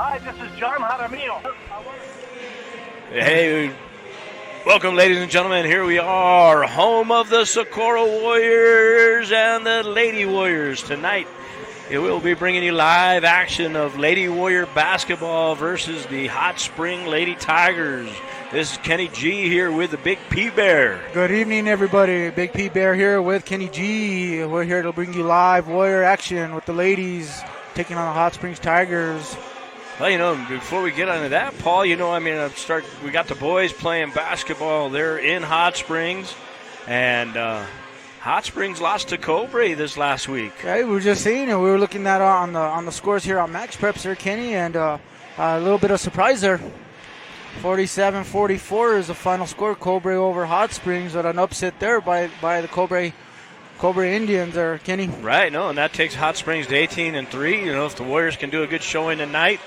Hi, this is John Jaramillo. Hey, welcome, ladies and gentlemen. Here we are, home of the Socorro Warriors and the Lady Warriors. Tonight, it will be bringing you live action of Lady Warrior basketball versus the Hot Spring Lady Tigers. This is Kenny G here with the Big P Bear. Good evening, everybody. Big P Bear here with Kenny G. We're here to bring you live Warrior action with the ladies taking on the Hot Springs Tigers. Well, before we get into that, Paul, we got the boys playing basketball. They're in Hot Springs, and Hot Springs lost to Cobre this last week. Yeah, we were just saying it. We were looking at on the scores here on Max Preps there, Kenny, and a little bit of surprise there. 47-44 is the final score. Cobre over Hot Springs, but an upset there by the Cobre Indians there, Kenny. Right, and that takes Hot Springs to 18-3. If the Warriors can do a good showing tonight,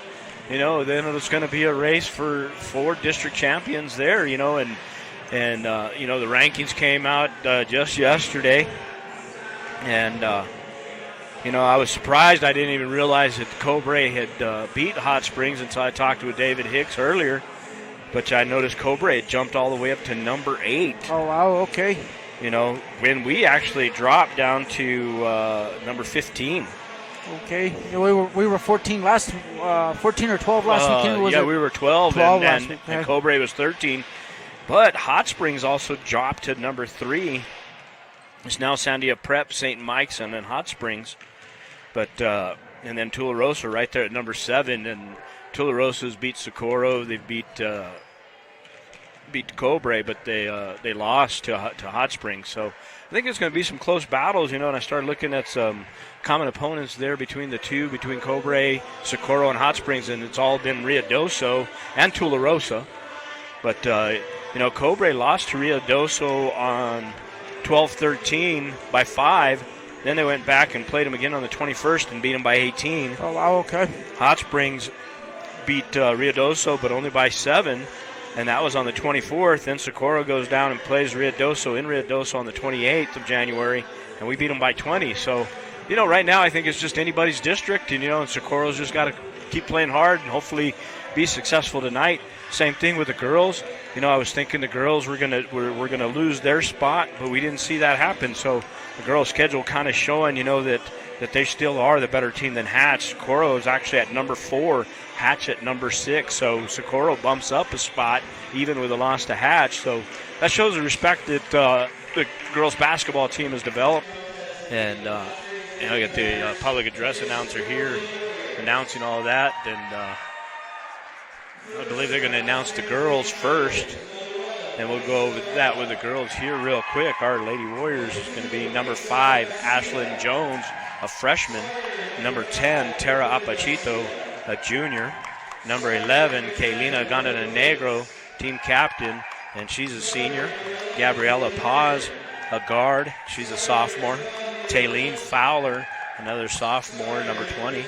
then it's going to be a race for 4 district champions there, and the rankings came out just yesterday. And, I was surprised. I didn't even realize that Cobre had beat Hot Springs until I talked with David Hicks earlier. But I noticed Cobre had jumped all the way up to number 8. Oh, wow, okay. When we actually dropped down to number 15. Okay, we were 14 or 12 last weekend. We were 12 and and Cobre was 13. But Hot Springs also dropped to number 3. It's now Sandia Prep, St. Mike's, and then Hot Springs. But and then Tularosa right there at number 7. And Tularosa's beat Socorro. They've beat Cobre, but they lost to Hot Springs. So I think it's going to be some close battles, and I started looking at some common opponents there between the two, between Cobre, Socorro, and Hot Springs, and it's all been Ruidoso and Tularosa. But, Cobre lost to Ruidoso on 12-13 by 5. Then they went back and played them again on the 21st and beat them by 18. Oh, wow, okay. Hot Springs beat Ruidoso, but only by 7. And that was on the 24th. Then Socorro goes down and plays Ruidoso on the 28th of January, and we beat them by 20. So, right now I think it's just anybody's district, and Socorro's just got to keep playing hard and hopefully be successful tonight. Same thing with the girls. I was thinking the girls were gonna lose their spot, but we didn't see that happen. So the girls' schedule kind of showing, that they still are the better team than Hatch. Socorro is actually at number 4, Hatch at number 6. So Socorro bumps up a spot even with a loss to Hatch. So that shows the respect that the girls' basketball team has developed. And I got the public address announcer here announcing all that. And I believe they're going to announce the girls first. And we'll go over that with the girls here real quick. Our Lady Warriors is going to be number 5, Ashlyn Jones, a freshman. Number 10, Tara Apachito, a junior. Number 11, Kaylina Gondanegro, team captain, and she's a senior. Gabriella Paz, a guard. She's a sophomore. Taylene Fowler, another sophomore, number 20.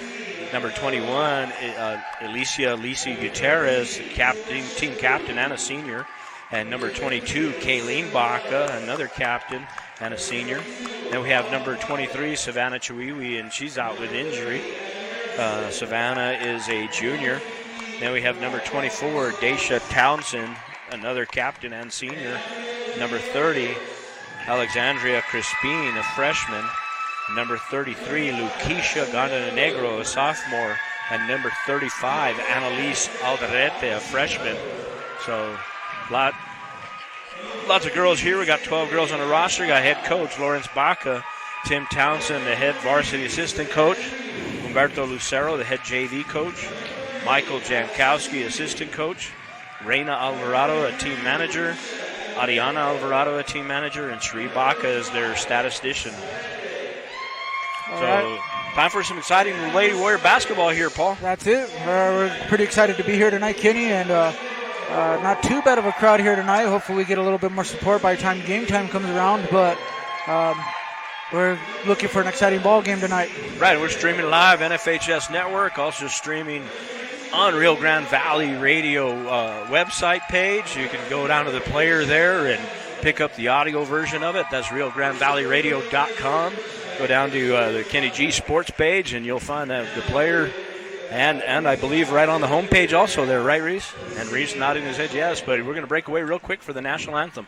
Number 21, Alicia Gutierrez, team captain and a senior. And number 22, Kayleen Baca, another captain and a senior. Then we have number 23, Savannah Chiwiwi, and she's out with injury. Savannah is a junior. Then we have number 24, Daisha Townsend, another captain and senior. Number 30, Alexandria Crispin, a freshman. Number 33, Luquisha Gondanegro, a sophomore. And number 35, Annalise Alderete, a freshman. So lots of girls here. We got 12 girls on the roster. We got head coach Lawrence Baca, Tim Townsend, the head varsity assistant coach, Humberto Lucero, the head JV coach, Michael Jankowski, assistant coach, Reina Alvarado, a team manager, Ariana Alvarado, a team manager, and Sri Baca is their statistician. So, time for some exciting Lady Warrior basketball here, Paul. That's it. We're pretty excited to be here tonight, Kenny, and not too bad of a crowd here tonight. Hopefully we get a little bit more support by the time game time comes around, but we're looking for an exciting ball game tonight. Right, we're streaming live, NFHS Network, also streaming on Rio Grande Valley Radio website page. You can go down to the player there and pick up the audio version of it. That's RioGrandeValleyRadio.com. Go down to the Kenny G Sports page, and you'll find the player And I believe right on the homepage also there, right, Reese? And Reese nodding his head yes, but we're going to break away real quick for the national anthem.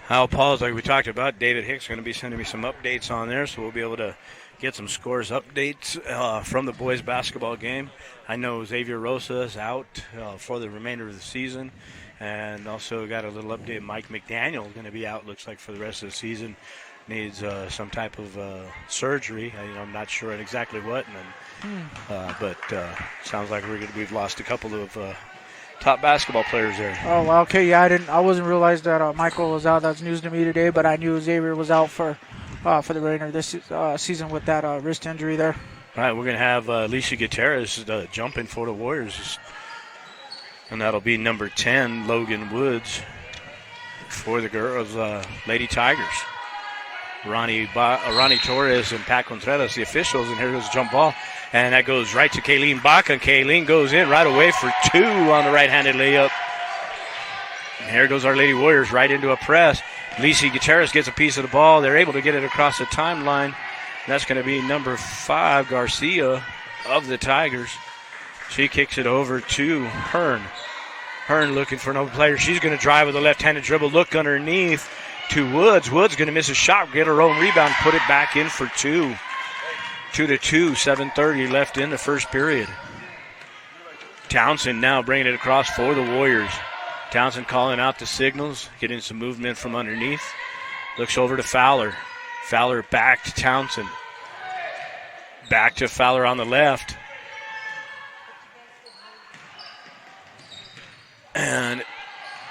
How Paul's, like we talked about, David Hicks going to be sending me some updates on there, so we'll be able to get some scores updates from the boys basketball game. I know Xavier Rosa is out for the remainder of the season, and also got a little update. Mike McDaniel going to be out, looks like, for the rest of the season. Needs some type of surgery. I'm not sure exactly what, but sounds like we've lost a couple of top basketball players there. Oh, well, okay, yeah, I wasn't realized that Michael was out. That's news to me today, but I knew Xavier was out for the remainder of this season with that wrist injury there. All right, we're going to have Alicia Gutierrez jumping for the Warriors, and that'll be number 10, Logan Woods, for the girls, Lady Tigers. Ronnie Torres and Pat Contreras, the officials, and here goes the jump ball. And that goes right to Kayleen Baca. And Kayleen goes in right away for two on the right-handed layup. And here goes our Lady Warriors right into a press. Lisi Gutierrez gets a piece of the ball. They're able to get it across the timeline. And that's going to be number 5, Garcia of the Tigers. She kicks it over to Hearn. Hearn looking for another player. She's going to drive with a left-handed dribble. Look underneath to Woods. Woods going to miss a shot, get her own rebound, put it back in for 2. 2-2, 7:30 left in the first period. Townsend now bringing it across for the Warriors. Townsend calling out the signals, getting some movement from underneath. Looks over to Fowler. Fowler back to Townsend. Back to Fowler on the left. And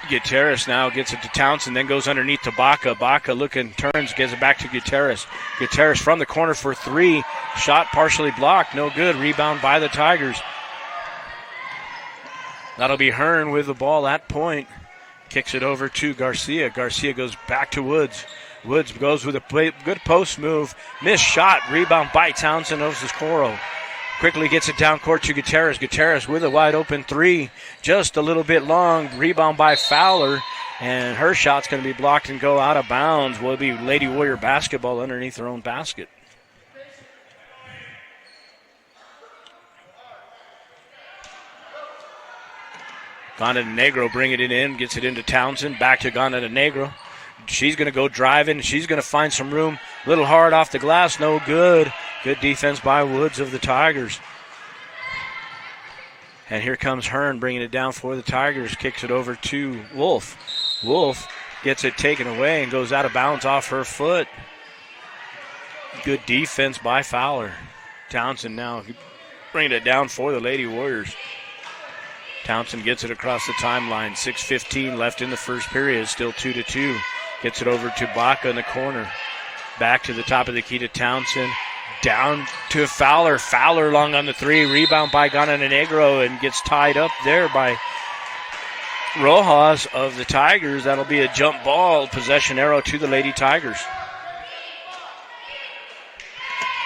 Gutierrez now gets it to Townsend, then goes underneath to Baca. Baca looking, turns, gives it back to Gutierrez. Gutierrez from the corner for 3. Shot partially blocked, no good. Rebound by the Tigers. That'll be Hearn with the ball at point. Kicks it over to Garcia. Garcia goes back to Woods. Woods goes with a good post move. Missed shot, rebound by Townsend of Socorro. Quickly gets it down court to Gutierrez. Gutierrez with a wide open 3. Just a little bit long. Rebound by Fowler. And her shot's going to be blocked and go out of bounds. Will be Lady Warrior basketball underneath their own basket. Gana de Negro bringing it in. Gets it into Townsend. Back to Gana de Negro. She's going to go driving. She's going to find some room. A little hard off the glass. No good. Good defense by Woods of the Tigers. And here comes Hearn bringing it down for the Tigers. Kicks it over to Wolf. Wolf gets it taken away and goes out of bounds off her foot. Good defense by Fowler. Townsend now bringing it down for the Lady Warriors. Townsend gets it across the timeline. 6:15 left in the first period. Still 2-2. Gets it over to Baca in the corner. Back to the top of the key to Townsend. Down to Fowler. Fowler long on the 3. Rebound by Gana de Negro and gets tied up there by Rojas of the Tigers. That'll be a jump ball. Possession arrow to the Lady Tigers.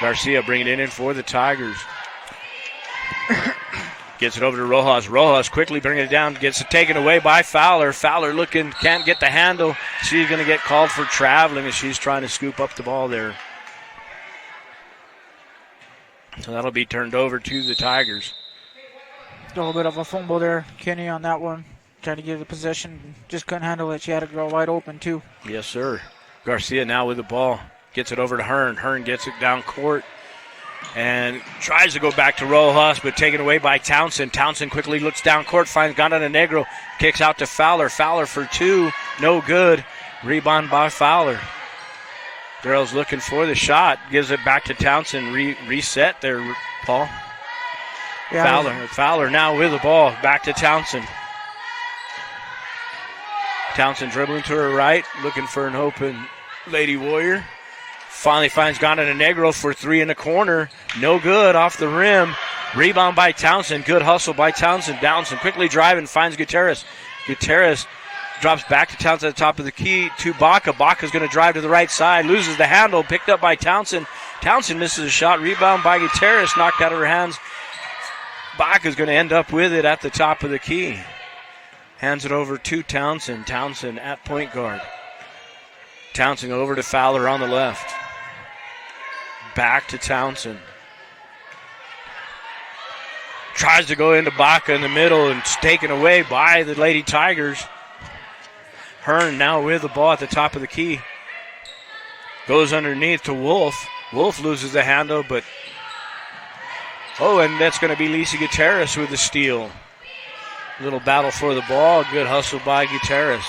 Garcia bringing it in for the Tigers. Gets it over to Rojas. Rojas quickly bringing it down. Gets it taken away by Fowler. Fowler looking, can't get the handle. She's going to get called for traveling as she's trying to scoop up the ball there. So that'll be turned over to the Tigers. A little bit of a fumble there, Kenny, on that one. Tried to give the possession, just couldn't handle it. She had a girl wide open, too. Yes, sir. Garcia now with the ball. Gets it over to Hearn. Hearn gets it down court and tries to go back to Rojas, but taken away by Townsend. Townsend quickly looks down court, finds Gandana Negro, kicks out to Fowler. Fowler for two, no good. Rebound by Fowler. Girls looking for the shot, gives it back to Townsend. Reset there, Paul. Yeah. Fowler now with the ball, back to Townsend. Townsend dribbling to her right, looking for an open Lady Warrior. Finally finds Gandana Negro for three in the corner. No good, off the rim. Rebound by Townsend. Good hustle by Townsend. Townsend quickly driving, finds Gutierrez. Gutierrez drops back to Townsend at the top of the key to Baca. Baca's going to drive to the right side. Loses the handle. Picked up by Townsend. Townsend misses a shot. Rebound by Gutierrez. Knocked out of her hands. Baca's going to end up with it at the top of the key. Hands it over to Townsend. Townsend at point guard. Townsend over to Fowler on the left. Back to Townsend. Tries to go into Baca in the middle and it's taken away by the Lady Tigers. Hearn now with the ball at the top of the key. Goes underneath to Wolf. Wolf loses the handle, but... Oh, and that's going to be Lisa Gutierrez with the steal. Little battle for the ball. Good hustle by Gutierrez.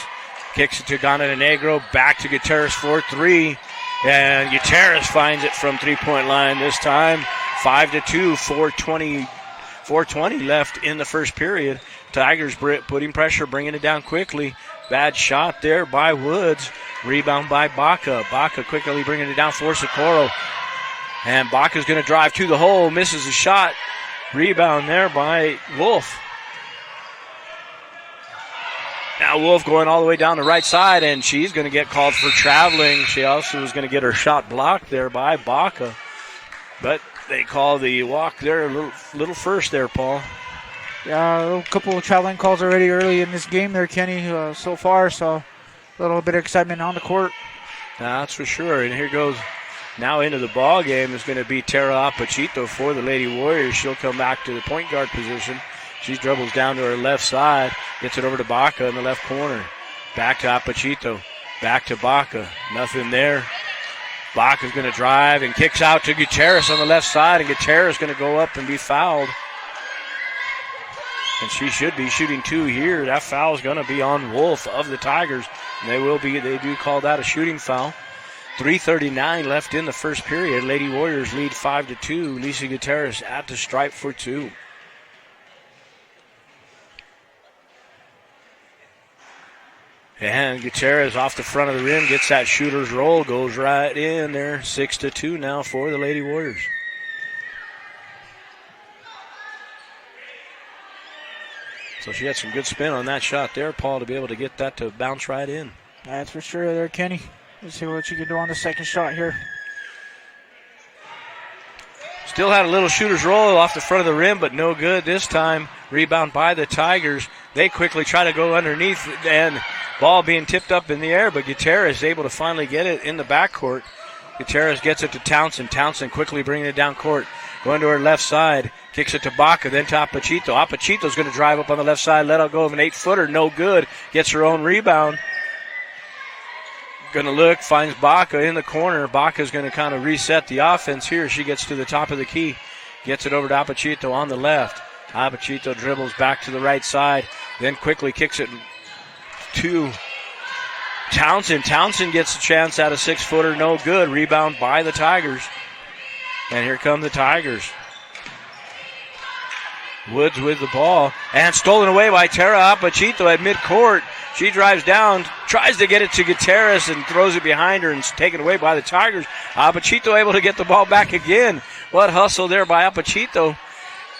Kicks it to Gandana Negro. Back to Gutierrez for three. And Gutierrez finds it from three-point line this time. 5-2, 4:20 left in the first period. Tigers putting pressure, bringing it down quickly. Bad shot there by Woods. Rebound by Baca. Baca quickly bringing it down for Socorro. And Baca's going to drive to the hole. Misses the shot. Rebound there by Wolf. Now Wolf going all the way down the right side, and she's going to get called for traveling. She also was going to get her shot blocked there by Baca. But they call the walk there a little first there, Paul. Yeah, a couple of traveling calls already early in this game there, Kenny, so far. So a little bit of excitement on the court. That's for sure. And here goes now into the ball game is going to be Tara Apachito for the Lady Warriors. She'll come back to the point guard position. She dribbles down to her left side, gets it over to Baca in the left corner. Back to Apachito, back to Baca. Nothing there. Baca's going to drive and kicks out to Gutierrez on the left side, and Gutierrez is going to go up and be fouled. And she should be shooting two here. That foul is going to be on Wolf of the Tigers. And they do call that a shooting foul. 3:39 left in the first period. Lady Warriors lead 5-2. Lisa Gutierrez at the stripe for two. And Gutierrez off the front of the rim, gets that shooter's roll, goes right in there. 6-2 now for the Lady Warriors. So she had some good spin on that shot there, Paul, to be able to get that to bounce right in. That's for sure there, Kenny. Let's see what you can do on the second shot here. Still had a little shooter's roll off the front of the rim, but no good this time. Rebound by the Tigers. They quickly try to go underneath, and ball being tipped up in the air, but Gutierrez is able to finally get it in the backcourt. Gutierrez gets it to Townsend. Townsend quickly bringing it down court. Going to her left side. Kicks it to Baca, then to Apachito. Apachito's going to drive up on the left side, let out go of an 8-footer. No good. Gets her own rebound. Going to look, finds Baca in the corner. Baca's going to kind of reset the offense here. She gets to the top of the key. Gets it over to Apachito on the left. Apachito dribbles back to the right side, then quickly kicks it to Townsend. Townsend gets a chance at a 6-footer. No good. Rebound by the Tigers. And here come the Tigers. Woods with the ball. And stolen away by Tara Apachito at midcourt. She drives down, tries to get it to Gutierrez and throws it behind her and it's taken away by the Tigers. Apachito able to get the ball back again. What hustle there by Apachito.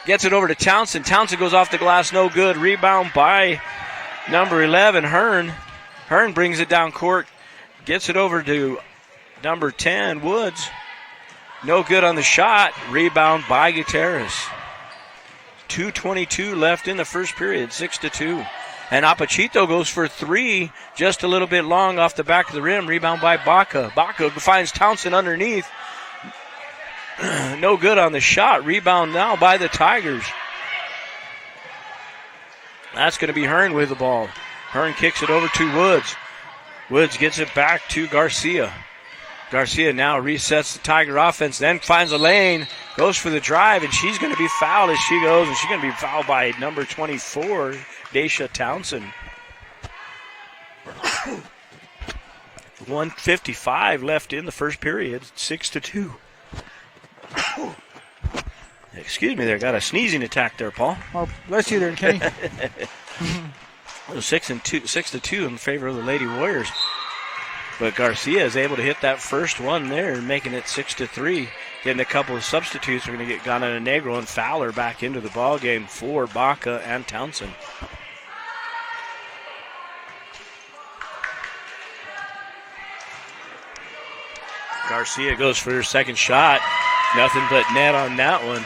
Gets it over to Townsend. Townsend goes off the glass. No good. Rebound by number 11, Hearn. Hearn brings it down court. Gets it over to number 10, Woods. No good on the shot. Rebound by Gutierrez. 2:22 left in the first period, 6-2. And Apachito goes for three, just a little bit long off the back of the rim. Rebound by Baca. Baca finds Townsend underneath. No good on the shot. Rebound now by the Tigers. That's going to be Hearn with the ball. Hearn kicks it over to Woods. Woods gets it back to Garcia. Garcia now resets the Tiger offense, then finds a lane, goes for the drive, and she's going to be fouled as she goes, and she's going to be fouled by number 24, Daisha Townsend. 1:55 left in the first period, 6-2. Excuse me there, got a sneezing attack there, Paul. Well, bless you there, Kenny. 6-2 in favor of the Lady Warriors. But Garcia is able to hit that first one there, making it 6-3. Getting a couple of substitutes. We're going to get Ghana Negro and Fowler back into the ball game for Baca and Townsend. Garcia goes for her second shot. Nothing but net on that one.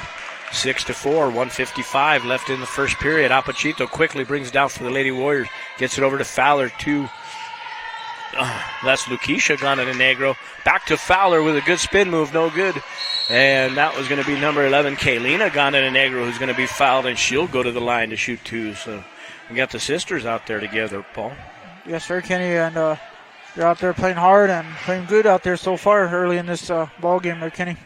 6-4, 1:55 left in the first period. Apachito quickly brings it down for the Lady Warriors. Gets it over to Fowler. That's Luquisha Ghana Negro. Back to Fowler with a good spin move. No good. And that was going to be number 11, Kaylina Ghana Negro, who's going to be fouled, and she'll go to the line to shoot two. So we got the sisters out there together, Paul. Yes, sir, Kenny. And they're out there playing hard and playing good out there so far early in this ball game there, Kenny.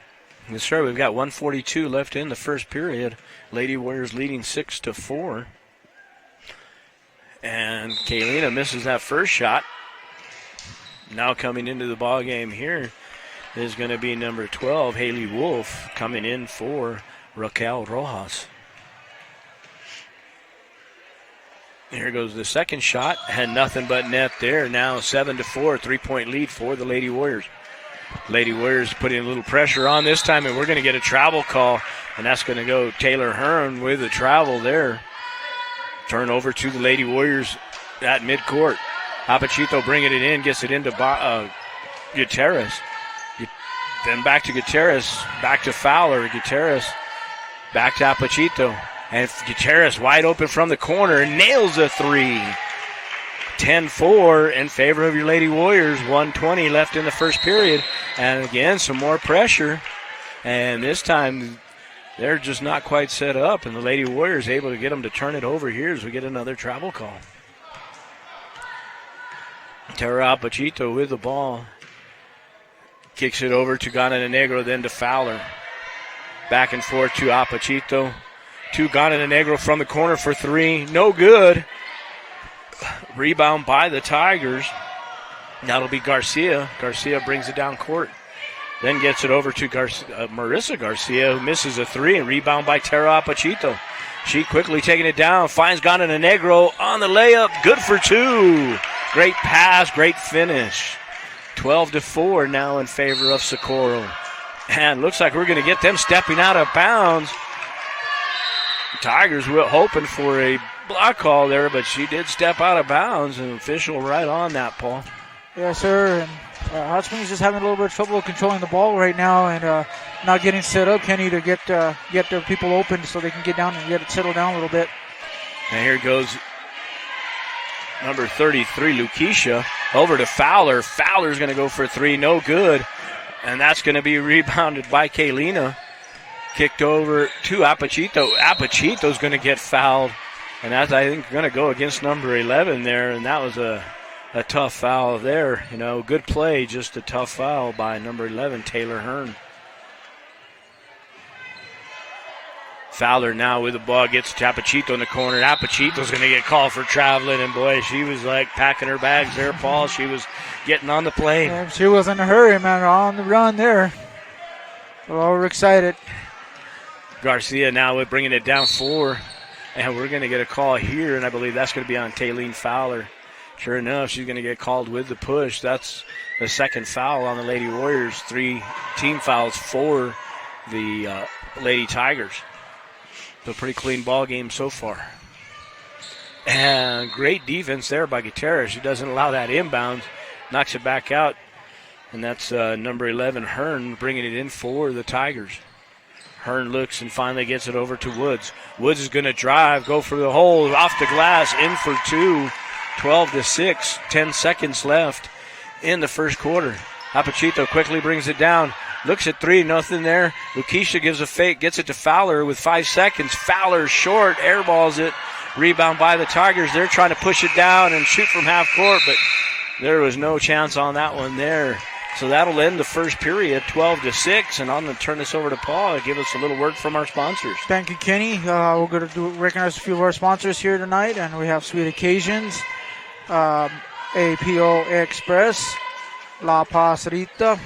Yes, sir. We've got 1:42 left in the first period. Lady Warriors leading 6-4. And Kaylina misses that first shot. Now coming into the ball game here is going to be number 12, Haley Wolf, coming in for Raquel Rojas. Here goes the second shot, and nothing but net there. Now 7-4, 3-point lead for the Lady Warriors. Lady Warriors putting a little pressure on this time, and we're going to get a travel call, and that's going to go Taylor Hearn with the travel there. Turn over to the Lady Warriors at midcourt. Apachito bringing it in, gets it into Gutierrez. Then back to Gutierrez, back to Fowler. Gutierrez back to Apachito. And Gutierrez wide open from the corner, nails a three. 10-4 in favor of your Lady Warriors. 1:20 left in the first period. And again, some more pressure. And this time, they're just not quite set up. And the Lady Warriors able to get them to turn it over here as we get another travel call. Tara Apachito with the ball. Kicks it over to Ghana Negro, then to Fowler. Back and forth to Apachito. To Ghana Negro from the corner for three. No good. Rebound by the Tigers. That'll be Garcia. Garcia brings it down court. Then gets it over to Marissa Garcia, who misses a three, and rebound by Tara Apachito. She quickly taking it down, finds Ghana Negro on the layup. Good for two. Great pass, great finish. 12-4 now in favor of Socorro. And looks like we're going to get them stepping out of bounds. Tigers were hoping for a block call there, but she did step out of bounds, and official right on that, Paul. Yes, sir. And Hot Springs just having a little bit of trouble controlling the ball right now and not getting set up, Kenny, to get their people open so they can get down and get it settled down a little bit. And here goes number 33, Luquisha, over to Fowler. Fowler's going to go for three, no good. And that's going to be rebounded by Kaylina. Kicked over to Apachito. Apachito's going to get fouled. And that's, I think, going to go against number 11 there. And that was a tough foul there. You know, good play, just a tough foul by number 11, Taylor Hearn. Fowler now with the ball, gets Apachito in the corner. Apachito's going to get called for traveling, and boy, she was like packing her bags there, Paul. She was getting on the plane. Yeah, she was in a hurry, man, on the run there. Well, we're excited. Garcia now with bringing it down 4, and we're going to get a call here, and I believe that's going to be on Taylene Fowler. Sure enough, she's going to get called with the push. That's the second foul on the Lady Warriors. 3 team fouls for the Lady Tigers. So pretty clean ball game so far. And great defense there by Gutierrez. She doesn't allow that inbound. Knocks it back out. And that's number 11, Hearn, bringing it in for the Tigers. Hearn looks and finally gets it over to Woods. Woods is going to drive, go for the hole, off the glass, in for 2. 12-6, 10 seconds left in the first quarter. Apachito quickly brings it down. Looks at three, nothing there. Lukisha gives a fake, gets it to Fowler with 5 seconds. Fowler short, airballs it. Rebound by the Tigers. They're trying to push it down and shoot from half court, but there was no chance on that one there. So that'll end the first period, 12-6. And I'm going to turn this over to Paul to give us a little word from our sponsors. Thank you, Kenny. We're going to recognize a few of our sponsors here tonight, and we have Sweet Occasions, APO Express, La Pasarita,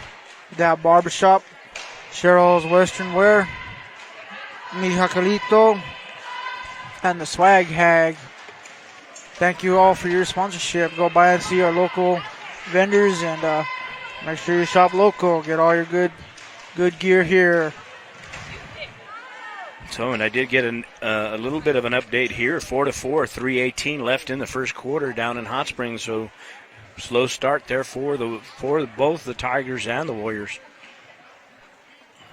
That Barbershop, Cheryl's Western Wear, Mi Jacalito, and the Swag Hag. Thank you all for your sponsorship. Go by and see our local vendors, and make sure you shop local. Get all your good gear here. So, and I did get a little bit of an update here. 4-4, 3:18 left in the first quarter down in Hot Springs. So, slow start there for both the Tigers and the Warriors.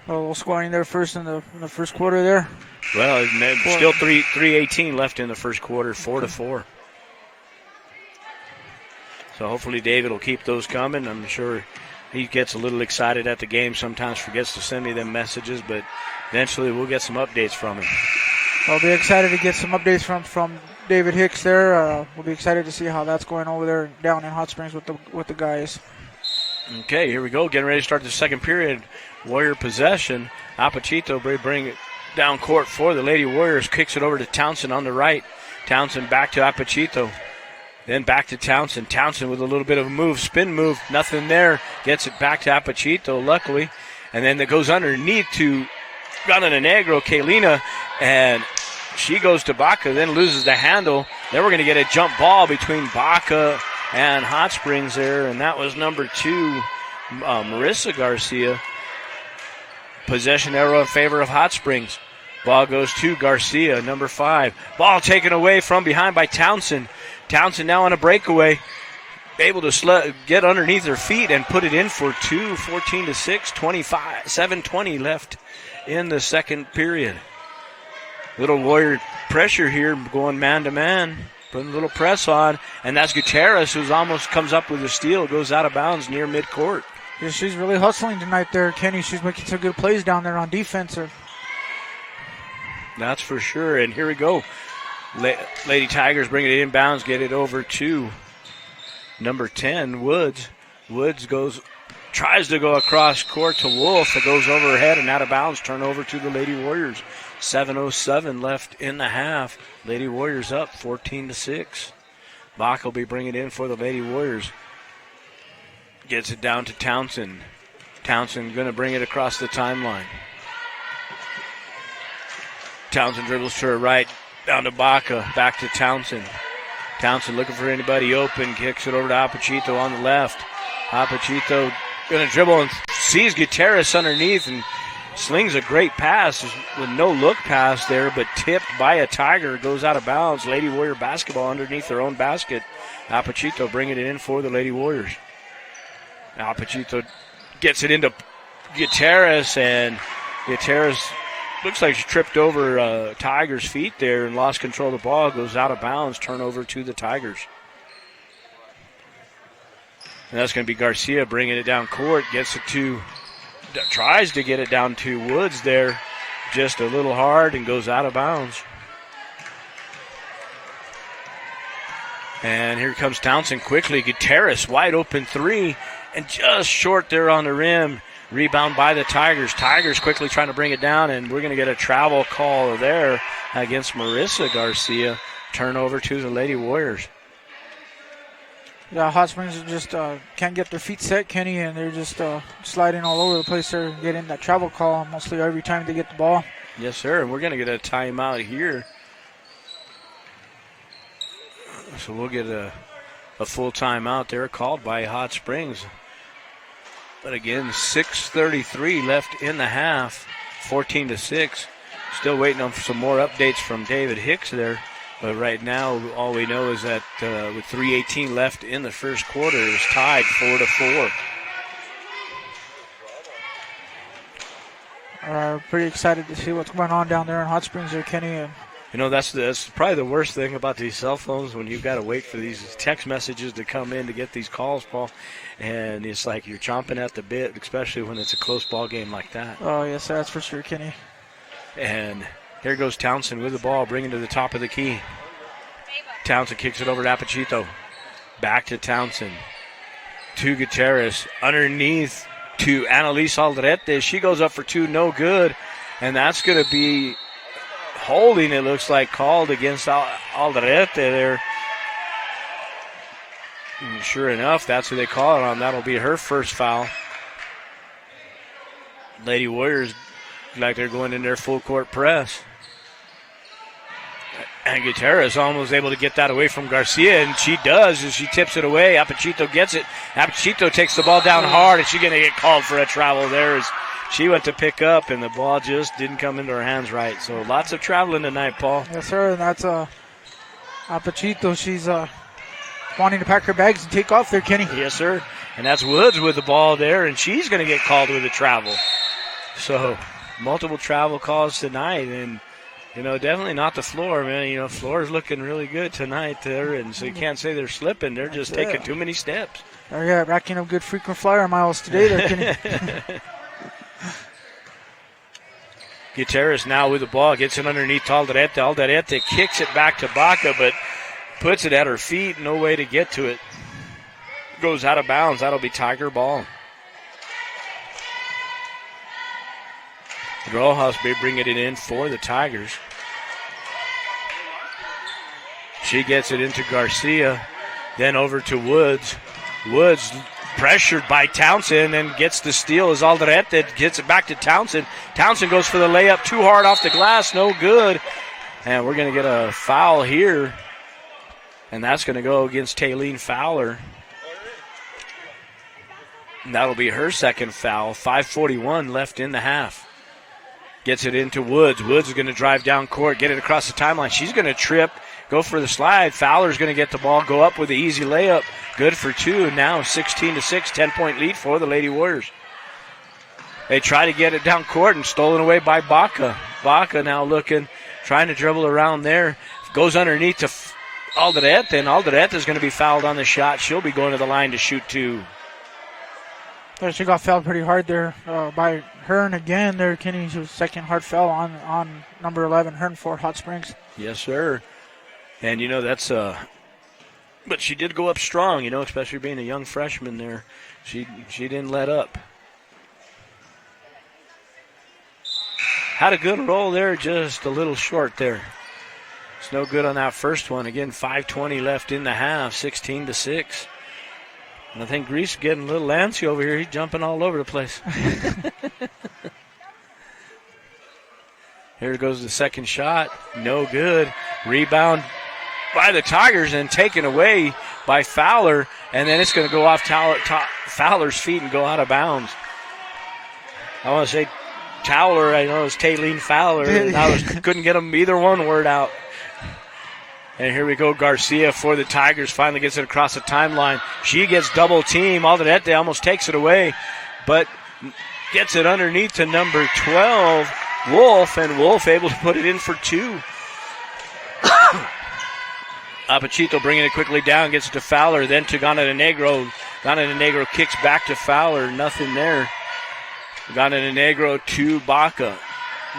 A little scoring there first in the first quarter there. Well, still 3:18 left in the first quarter, 4-4. So hopefully David will keep those coming. I'm sure he gets a little excited at the game. Sometimes forgets to send me them messages, but eventually we'll get some updates from him. I'll be excited to get some updates from David Hicks there. We'll be excited to see how that's going over there down in Hot Springs with the guys. Okay, here we go. Getting ready to start the second period. Warrior possession. Apachito bring it down court for the Lady Warriors. Kicks it over to Townsend on the right. Townsend back to Apachito. Then back to Townsend. Townsend with a little bit of a move, spin move, nothing there. Gets it back to Apachito, luckily. And then it goes underneath to Gana Negro, Kaylina, and she goes to Baca, then loses the handle. Then we're going to get a jump ball between Baca and Hot Springs there, and that was number 2, Marissa Garcia. Possession arrow in favor of Hot Springs. Ball goes to Garcia, number 5. Ball taken away from behind by Townsend. Townsend now on a breakaway, able to get underneath her feet and put it in for 2, 14-6, 7:20 left in the second period. Little Warrior pressure here, going man-to-man, putting a little press on, and that's Gutierrez, who's almost comes up with a steal, goes out of bounds near midcourt. Yeah, she's really hustling tonight there, Kenny. She's making some good plays down there on defense. That's for sure, and here we go. Lady Tigers bring it inbounds, get it over to number 10, Woods. Woods tries to go across court to Wolf. It goes over her head and out of bounds. Turnover to the Lady Warriors. 7:07 left in the half. Lady Warriors up 14-6. Bach will be bringing it in for the Lady Warriors. Gets it down to Townsend. Townsend going to bring it across the timeline. Townsend dribbles to her right. Down to Baca, back to Townsend. Townsend looking for anybody open, kicks it over to Apachito on the left. Apachito going to dribble and sees Gutierrez underneath and slings a great pass with no look pass there, but tipped by a Tiger, goes out of bounds. Lady Warrior basketball underneath their own basket. Apachito bringing it in for the Lady Warriors. Apachito gets it into Gutierrez, and Gutierrez looks like she tripped over Tigers' feet there and lost control of the ball. Goes out of bounds. Turnover to the Tigers. And that's going to be Garcia bringing it down court. Tries to get it down to Woods there. Just a little hard and goes out of bounds. And here comes Townsend quickly. Gutierrez, wide open 3. And just short there on the rim. Rebound by the Tigers. Tigers quickly trying to bring it down, and we're going to get a travel call there against Marissa Garcia. Turnover to the Lady Warriors. Yeah, Hot Springs just can't get their feet set, Kenny, and they're just sliding all over the place. They're getting that travel call mostly every time they get the ball. Yes, sir, and we're going to get a timeout here. So we'll get a full timeout there called by Hot Springs. But again, 6:33 left in the half, 14-6. Still waiting on some more updates from David Hicks there. But right now, all we know is that with 3:18 left in the first quarter, it's tied 4-4. Pretty excited to see what's going on down there in Hot Springs there, Kenny. And That's probably the worst thing about these cell phones when you've got to wait for these text messages to come in to get these calls, Paul. And it's like you're chomping at the bit, especially when it's a close ball game like that. Oh, yes, that's for sure, Kenny. And here goes Townsend with the ball, bringing to the top of the key. Townsend kicks it over to Apachito. Back to Townsend. To Gutierrez. Underneath to Annalise Alderete. She goes up for two, no good. And that's going to be holding, it looks like, called against Alderete there. And sure enough, that's who they call it on. That'll be her first foul. Lady Warriors like they're going in their full court press. And Gutierrez almost able to get that away from Garcia, and she does as she tips it away. Apachito gets it. Apachito takes the ball down hard, and she's going to get called for a travel there as she went to pick up, and the ball just didn't come into her hands right. So lots of traveling tonight, Paul. Yes, sir, and that's Apachito. She's wanting to pack her bags and take off there, Kenny. Yes, sir. And that's Woods with the ball there, and she's going to get called with a travel. So multiple travel calls tonight, and definitely not the floor, man. Floor's looking really good tonight there, and so you can't say they're slipping. They're just taking too many steps. Oh, yeah, racking up good frequent flyer miles today there, Kenny. Gutierrez now with the ball, gets it underneath Alderete. Alderete kicks it back to Baca, but puts it at her feet. No way to get to it. Goes out of bounds. That'll be Tiger ball. Rojas be bringing it in for the Tigers. She gets it into Garcia, then over to Woods. Woods pressured by Townsend and gets the steal as Alderete gets it back to Townsend. Townsend goes for the layup, too hard off the glass, no good. And we're going to get a foul here. And that's going to go against Taylene Fowler. And that'll be her second foul. 5:41 left in the half. Gets it into Woods. Woods is going to drive down court, get it across the timeline. She's going to trip, go for the slide. Fowler's going to get the ball, go up with the easy layup. Good for two. Now 16-6, 10-point lead for the Lady Warriors. They try to get it down court and stolen away by Baca. Baca now looking, trying to dribble around there. Goes underneath to Alderete, and Alderete is going to be fouled on the shot. She'll be going to the line to shoot two. She got fouled pretty hard there by Hearn again there, Kenny. She was second hard foul on number 11, Hearn for Hot Springs. Yes, sir. And, that's but she did go up strong, especially being a young freshman there. She didn't let up. Had a good roll there, just a little short there. It's no good on that first one. Again, 5:20 left in the half, 16-6. And I think Grease is getting a little antsy over here. He's jumping all over the place. Here goes the second shot. No good. Rebound by the Tigers and taken away by Fowler. And then it's going to go off Fowler's feet and go out of bounds. I want to say Towler. I know it was Taylene Fowler. And couldn't get them either one word out. And here we go, Garcia for the Tigers. Finally gets it across the timeline. She gets double team. Alderete almost takes it away, but gets it underneath to number 12, Wolf, and Wolf able to put it in for two. Apachito bringing it quickly down, gets it to Fowler, then to Gana de Negro. Gana de Negro kicks back to Fowler, nothing there. Gana de Negro to Baca.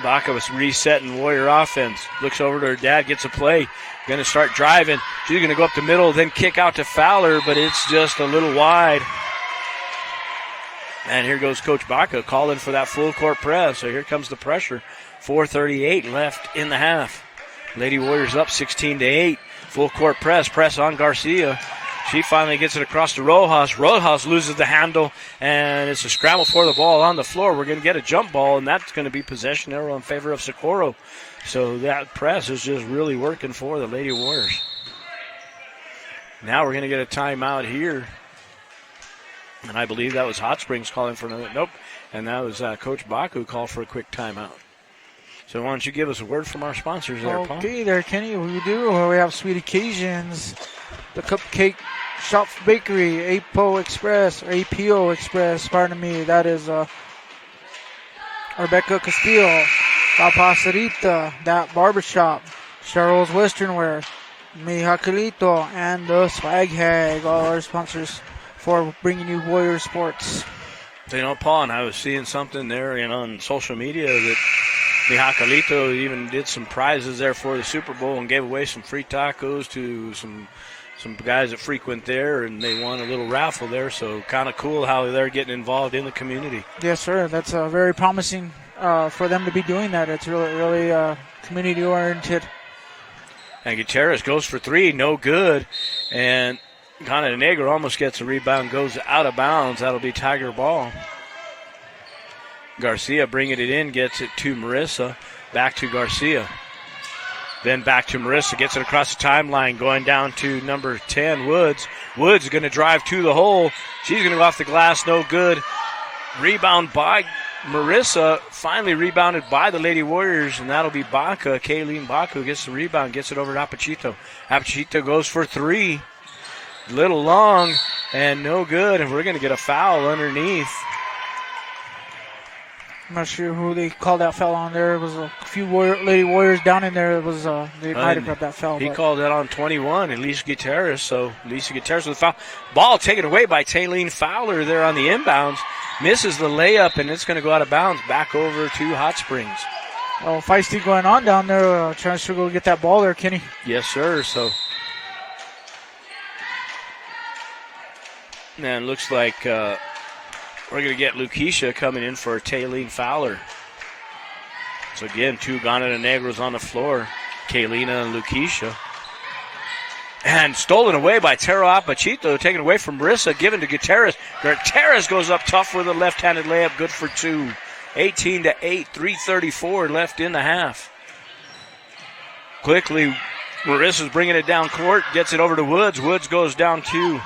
Baca was resetting Warrior offense. Looks over to her dad, gets a play. Going to start driving. She's going to go up the middle, then kick out to Fowler, but it's just a little wide. And here goes Coach Baca calling for that full court press. So here comes the pressure. 4:38 left in the half. Lady Warriors up 16-8. Full court press on Garcia. She finally gets it across to Rojas. Rojas loses the handle, and it's a scramble for the ball on the floor. We're going to get a jump ball, and that's going to be possession arrow in favor of Socorro. So that press is just really working for the Lady Warriors. Now we're going to get a timeout here. And I believe that was Hot Springs calling for another. Nope. And that was Coach Baca who called for a quick timeout. So why don't you give us a word from our sponsors there, Paul? Okay, there, Kenny. We do. We have Sweet Occasions, the Cupcake Shop Bakery, APO Express, pardon me. That is Rebecca Castillo, La Pasarita, That Barbershop, Charles Western Wear, Mihakalito, and the Swag Hag, all our sponsors for bringing you Warrior Sports. You know, Paul, and I was seeing something there, on social media that Mihakalito even did some prizes there for the Super Bowl and gave away some free tacos to some guys that frequent there, and they won a little raffle there. So kind of cool how they're getting involved in the community. Yes, sir. That's very promising for them to be doing that. It's really community-oriented. And Gutierrez goes for three, no good. And Negro almost gets a rebound, goes out of bounds. That'll be Tiger ball. Garcia bringing it in, gets it to Marissa. Back to Garcia. Then back to Marissa, gets it across the timeline, going down to number 10, Woods. Woods is going to drive to the hole. She's going to go off the glass, no good. Rebound by Marissa, finally rebounded by the Lady Warriors, and that'll be Baca. Kayleen Baca gets the rebound, gets it over to Apachito. Apachito goes for three. Little long and no good, and we're going to get a foul underneath. I'm not sure who they called that foul on there. It was a few Lady Warriors down in there. It was they might have got that foul. He called that on 21, Elisa Gutierrez. So Elisa Gutierrez with the foul. Ball taken away by Taylene Fowler there on the inbounds. Misses the layup, and it's going to go out of bounds back over to Hot Springs. Oh, feisty going on down there. Trying to go get that ball there, Kenny. Yes, sir. So, man, looks like we're going to get Lukeisha coming in for Taylene Fowler. So, again, two Granada Negros on the floor, Kaylina and Lukeisha. And stolen away by Taro Apachito, taken away from Marissa, given to Gutierrez. Gutierrez goes up tough with a left-handed layup, good for two. 18-8, 3:34 left in the half. Quickly, Marissa's bringing it down court, gets it over to Woods. Woods goes down to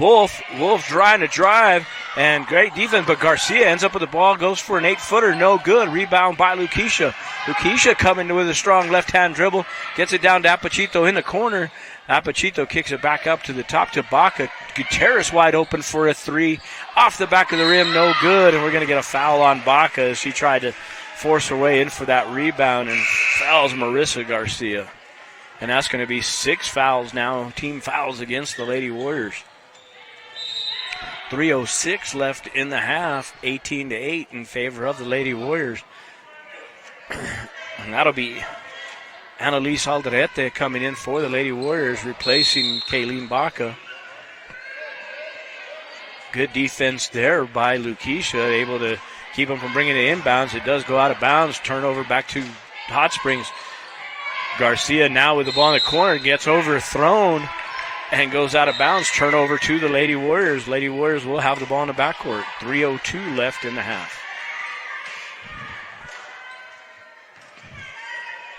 Wolf. Wolf trying to drive, and great defense, but Garcia ends up with the ball, goes for an 8-footer, no good. Rebound by Lukeisha. Lukeisha coming with a strong left-hand dribble, gets it down to Apachito in the corner. Apachito kicks it back up to the top to Baca. Gutierrez wide open for a three. Off the back of the rim, no good, and we're going to get a foul on Baca as she tried to force her way in for that rebound and fouls Marissa Garcia. And that's going to be 6 fouls now, team fouls against the Lady Warriors. 3:06 left in the half, 18-8 in favor of the Lady Warriors. And that'll be Annalise Alderete coming in for the Lady Warriors, replacing Kayleen Baca. Good defense there by Lukeisha, able to keep them from bringing it inbounds. It does go out of bounds. Turnover back to Hot Springs. Garcia now with the ball in the corner, gets overthrown and goes out of bounds. Turnover to the Lady Warriors. Lady Warriors will have the ball in the backcourt. 3:02 left in the half.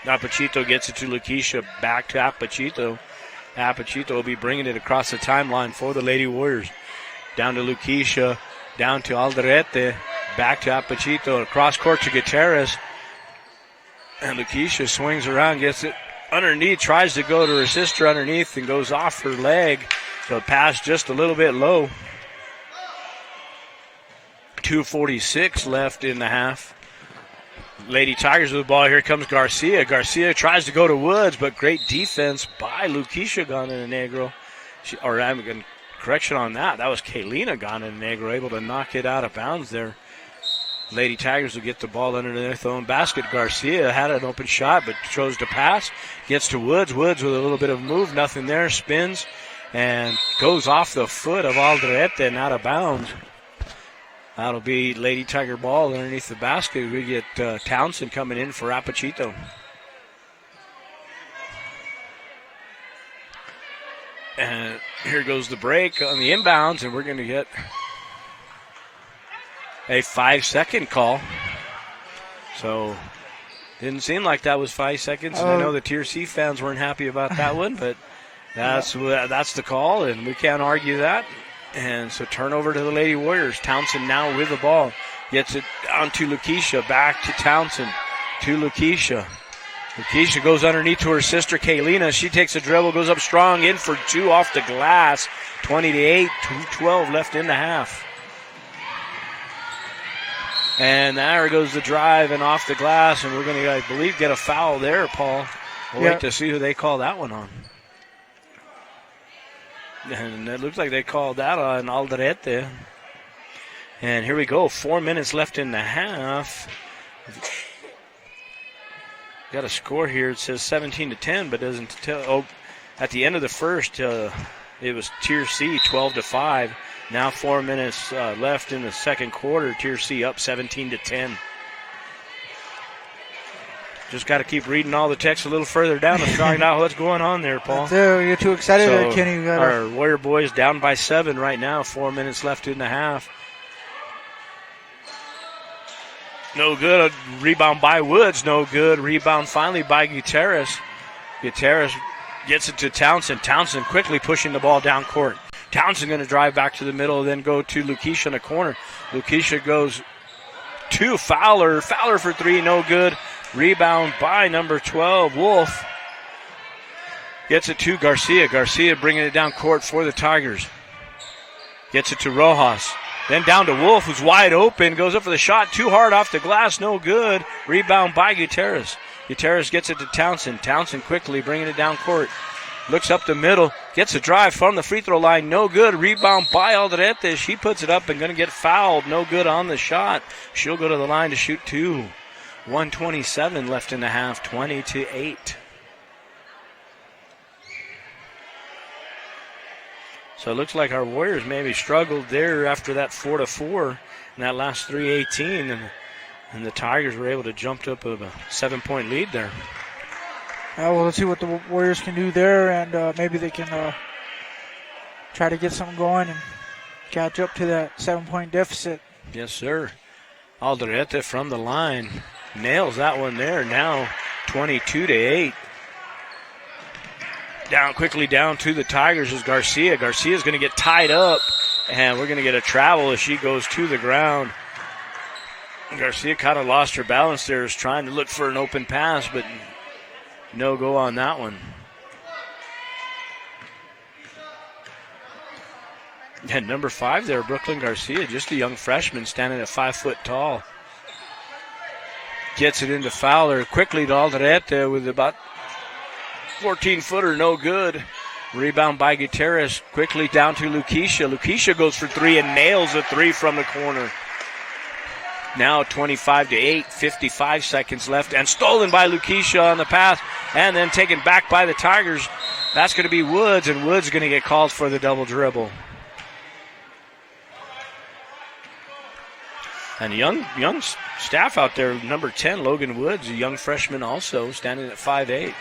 Apachito gets it to Lukeisha, back to Apachito. Apachito will be bringing it across the timeline for the Lady Warriors. Down to Lukeisha, down to Alderete, back to Apachito, across court to Gutierrez. And Lukeisha swings around, gets it underneath, tries to go to her sister underneath and goes off her leg. So pass just a little bit low. 2:46 left in the half. Lady Tigers with the ball. Here comes Garcia. Garcia tries to go to Woods, but great defense by Lukeisha Gonenegro. Correction on that. That was Kaylina Gonenegro able to knock it out of bounds there. Lady Tigers will get the ball under their own basket. Garcia had an open shot, but chose to pass. Gets to Woods. Woods with a little bit of move. Nothing there. Spins and goes off the foot of Alderete and out of bounds. That'll be Lady Tiger ball underneath the basket. We get Townsend coming in for Apachito. And here goes the break on the inbounds, and we're going to get a 5-second call. So, didn't seem like that was 5 seconds. And I know the Tier C fans weren't happy about that one, but that's the call, and we can't argue that. And so turnover to the Lady Warriors. Townsend now with the ball. Gets it down to Lukeisha. Back to Townsend. To Lukeisha. Lukeisha goes underneath to her sister Kaylina. She takes a dribble, goes up strong, in for two off the glass. 20-8, 2:12 left in the half. And there goes the drive and off the glass, and we're going to, I believe, get a foul there, Paul. We'll wait to see who they call that one on. And it looks like they called that on Alderete. And here we go. 4 minutes left in the half. Got a score here. It says 17-10, but doesn't tell. Oh, at the end of the first, it was Tier C 12-5. Now 4 minutes left in the second quarter. Tier C up 17-10. Just got to keep reading all the text a little further down to find out what's going on there, Paul. You're too excited there, Kenny. Our Warrior boys down by 7 right now. 4 minutes left in the half. No good. A rebound by Woods. No good. Rebound finally by Gutierrez. Gutierrez gets it to Townsend. Townsend quickly pushing the ball down court. Townsend going to drive back to the middle, then go to Lukisha in the corner. Lukisha goes to Fowler. Fowler for 3. No good. Rebound by number 12, Wolf. Gets it to Garcia. Garcia bringing it down court for the Tigers. Gets it to Rojas. Then down to Wolf, who's wide open. Goes up for the shot. Too hard off the glass. No good. Rebound by Gutierrez. Gutierrez gets it to Townsend. Townsend quickly bringing it down court. Looks up the middle. Gets a drive from the free throw line. No good. Rebound by Alderete. She puts it up and going to get fouled. No good on the shot. She'll go to the line to shoot 2. 1:27 left in the half. 20-8. So it looks like our Warriors maybe struggled there after that 4-4 in that last 3:18, and the Tigers were able to jump up a 7-point lead there. Well, let's see what the Warriors can do there, and maybe they can try to get something going and catch up to that 7-point deficit. Yes, sir. Alderete from the line nails that one there. Now 22-8. Quickly down to the Tigers is Garcia. Garcia's going to get tied up, and we're going to get a travel as she goes to the ground. Garcia kind of lost her balance there, is trying to look for an open pass, but no go on that one. And number 5 there, Brooklyn Garcia, just a young freshman standing at 5 foot tall. Gets it into Fowler. Quickly to Alderete with about 14-footer, no good. Rebound by Gutierrez. Quickly down to Lukisha. Lukisha goes for 3 and nails a 3 from the corner. Now 25-8, 55 seconds left, and stolen by Lukisha on the pass, and then taken back by the Tigers. That's going to be Woods, and Woods is going to get called for the double dribble. And young staff out there, number 10, Logan Woods, a young freshman also, standing at 5'8".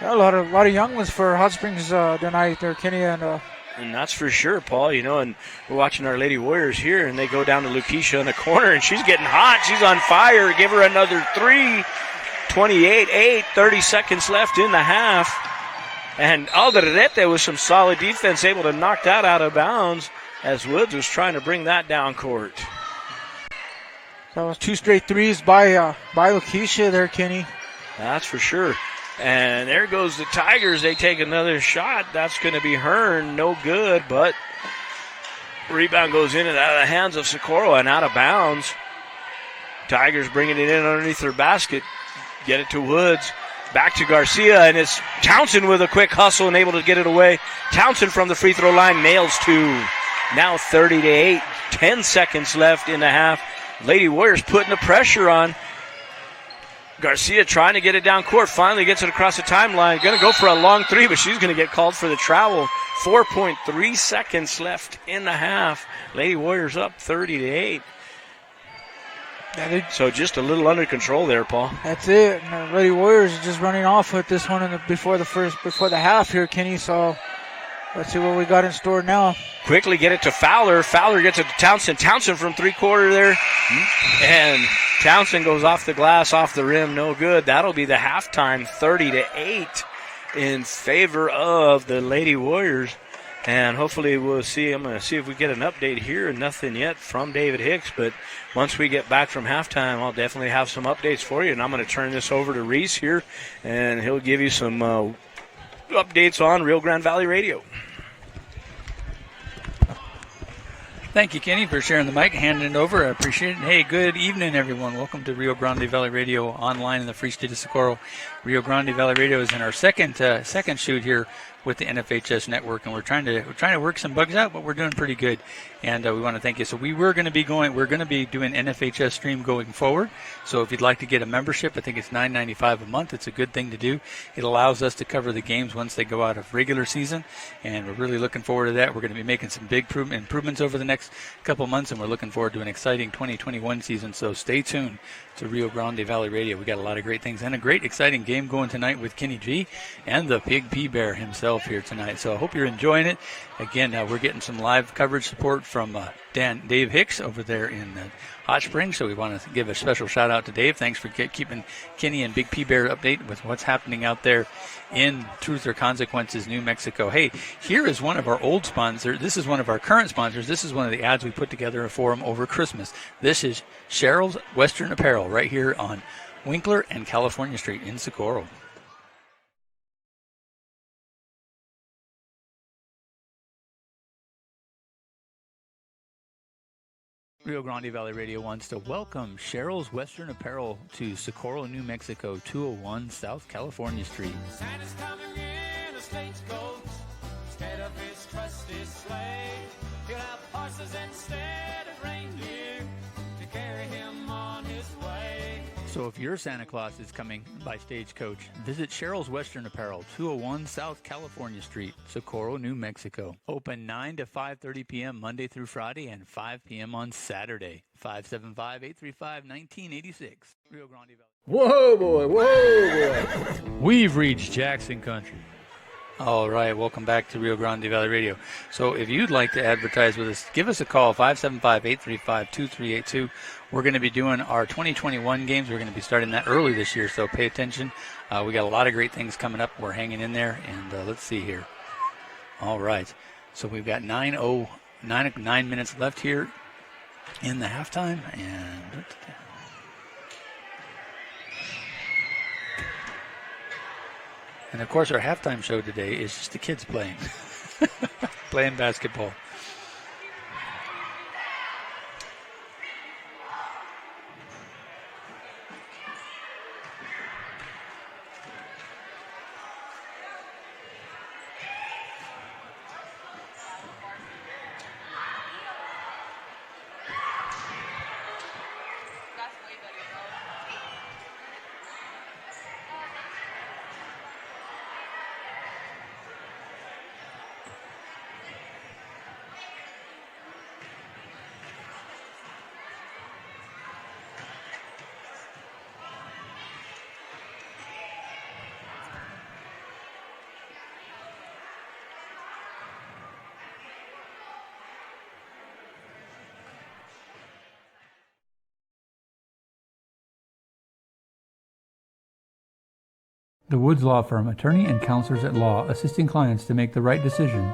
Yeah, a lot of young ones for Hot Springs tonight there, Kenny. And that's for sure, Paul. And we're watching our Lady Warriors here, and they go down to Lukisha in the corner, and she's getting hot. She's on fire. Give her another 3. 28-8, 30 seconds left in the half. And Alderete with some solid defense able to knock that out of bounds as Woods was trying to bring that down court. That was 2 straight threes by Lukisha there, Kenny. That's for sure. And there goes the Tigers. They take another shot. That's going to be Hearn. No good, but rebound goes in and out of the hands of Socorro and out of bounds. Tigers bringing it in underneath their basket. Get it to Woods. Back to Garcia, and it's Townsend with a quick hustle and able to get it away. Townsend from the free throw line nails 2. Now 30-8. 10 seconds left in the half. Lady Warriors putting the pressure on. Garcia trying to get it down court. Finally gets it across the timeline. Going to go for a long 3, but she's going to get called for the travel. 4.3 seconds left in the half. Lady Warriors up 30-8. So just a little under control there, Paul. That's it. And the Lady Warriors are just running off with this one before the half here, Kenny. So let's see what we got in store now. Quickly get it to Fowler. Fowler gets it to Townsend. Townsend from 3-quarter there. And Townsend goes off the glass, off the rim. No good. That'll be the halftime, 30-8 in favor of the Lady Warriors. And hopefully we'll see. I'm going to see if we get an update here. Nothing yet from David Hicks. But once we get back from halftime, I'll definitely have some updates for you. And I'm going to turn this over to Reese here, and he'll give you some updates on Rio Grande Valley Radio. Thank you, Kenny, for sharing the mic, handing it over. I appreciate it. Hey, good evening, everyone. Welcome to Rio Grande Valley Radio online in the free state of Socorro. Rio Grande Valley Radio is in our second shoot here with the NFHS network, and we're trying to work some bugs out, but we're doing pretty good. And we want to thank you. So we're going to be doing NFHS stream going forward. So if you'd like to get a membership, I think it's $9.95 a month. It's a good thing to do. It allows us to cover the games once they go out of regular season, and we're really looking forward to that. We're going to be making some big improvements over the next couple months, and we're looking forward to an exciting 2021 season. So stay tuned to Rio Grande Valley Radio. We got a lot of great things and a great exciting game going tonight with Kenny G and the Big P Bear himself here tonight. So I hope you're enjoying it. Again, we're getting some live coverage support from Dave Hicks over there in Hot Springs. So we want to give a special shout out to Dave. Thanks for keeping Kenny and Big P Bear updated with what's happening out there in Truth or Consequences, New Mexico. Hey, here is one of our old sponsors. This is one of our current sponsors. This is one of the ads we put together for them over Christmas. This is Cheryl's Western Apparel right here on Winkler and California Street in Socorro. Rio Grande Valley Radio wants to welcome Cheryl's Western Apparel to Socorro, New Mexico, 201 South California Street. Santa's coming in a stagecoach instead of his trusty sleigh. He'll have horses instead of reindeer to carry him on his way. So if your Santa Claus is coming by stagecoach, visit Cheryl's Western Apparel, 201 South California Street, Socorro, New Mexico. Open 9 to 5:30 p.m. Monday through Friday and 5 p.m. on Saturday. 575-835-1986. Rio Grande Valley. Whoa, boy. Whoa, boy. We've reached Jackson Country. All right, welcome back to Rio Grande Valley Radio. So if you'd like to advertise with us, give us a call, 575-835-2382. We're going to be doing our 2021 games. We're going to be starting that early this year, so pay attention. We got a lot of great things coming up. We're hanging in there, and let's see here. All right, so we've got 9 minutes left here in the halftime, and of course, our halftime show today is just the kids playing, playing basketball. The Woods Law Firm, attorney and counselors at law, assisting clients to make the right decision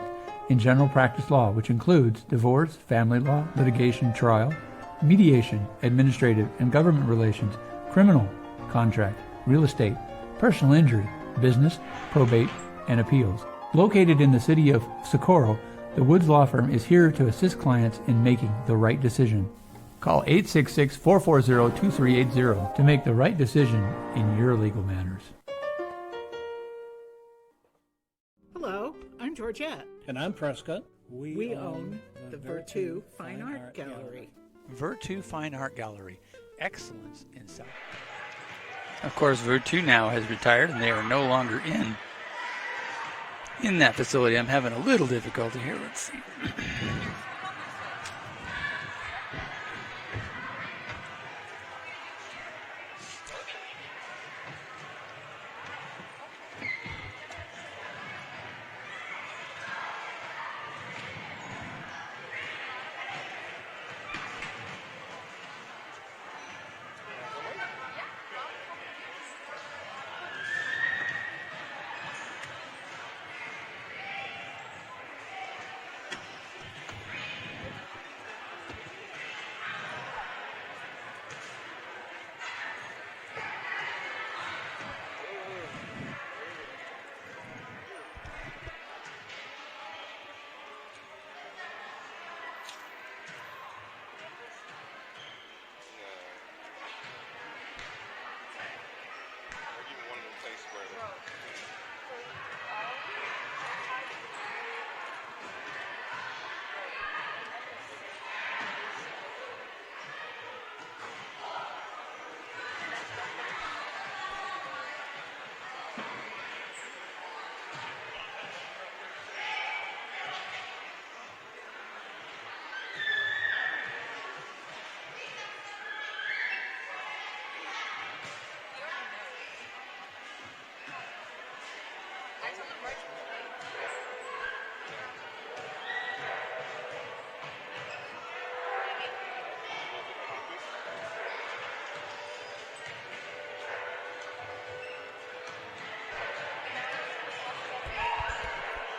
in general practice law, which includes divorce, family law, litigation, trial, mediation, administrative and government relations, criminal, contract, real estate, personal injury, business, probate, and appeals. Located in the city of Socorro, the Woods Law Firm is here to assist clients in making the right decision. Call 866-440-2380 to make the right decision in your legal matters. Hello, I'm Georgette. And I'm Prescott. We own the Virtu Fine Art Gallery. Virtu Fine Art Gallery. Excellence in South. Of course, Virtu now has retired, and they are no longer in that facility. I'm having a little difficulty here. Let's see.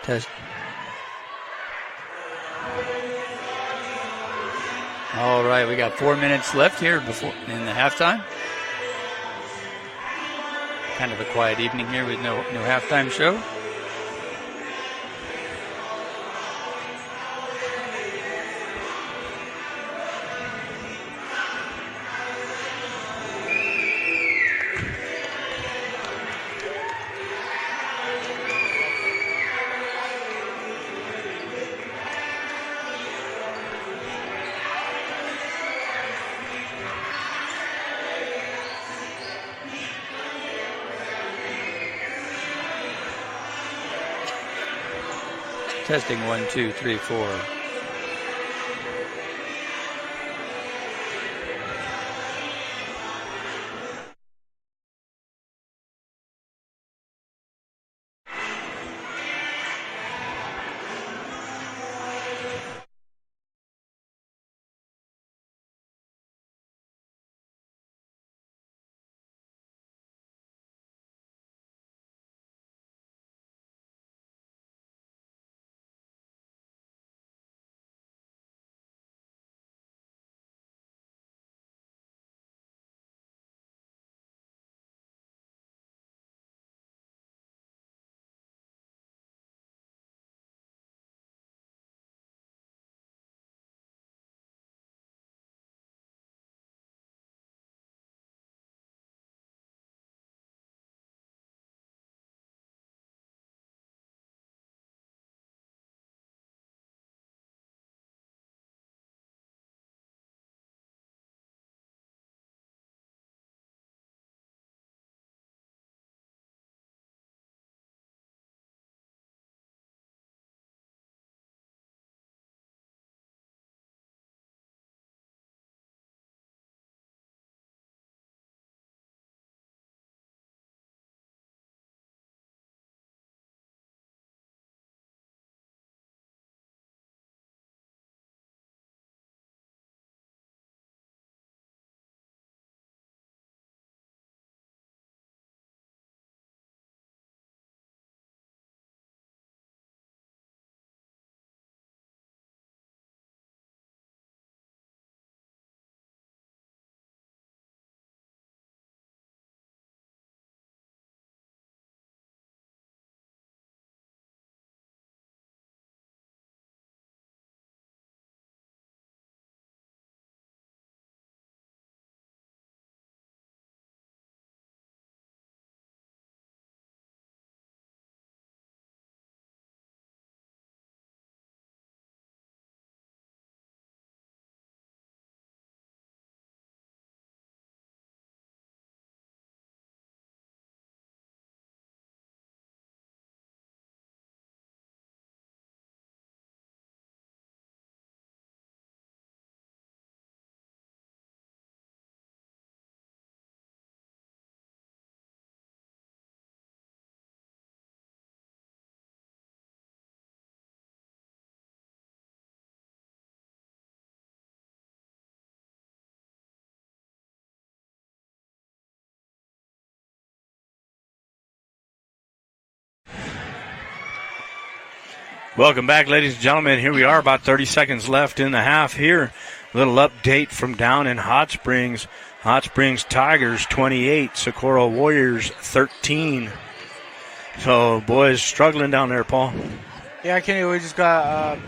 Test. All right, we got 4 minutes left here before in the halftime. Kind of a quiet evening here with no halftime show. Testing 1, 2, 3, 4. Welcome back, ladies and gentlemen. Here we are, about 30 seconds left in the half here. A little update from down in Hot Springs. Hot Springs Tigers 28, Socorro Warriors 13. So, boys, struggling down there, Paul. Yeah, Kenny, we just got,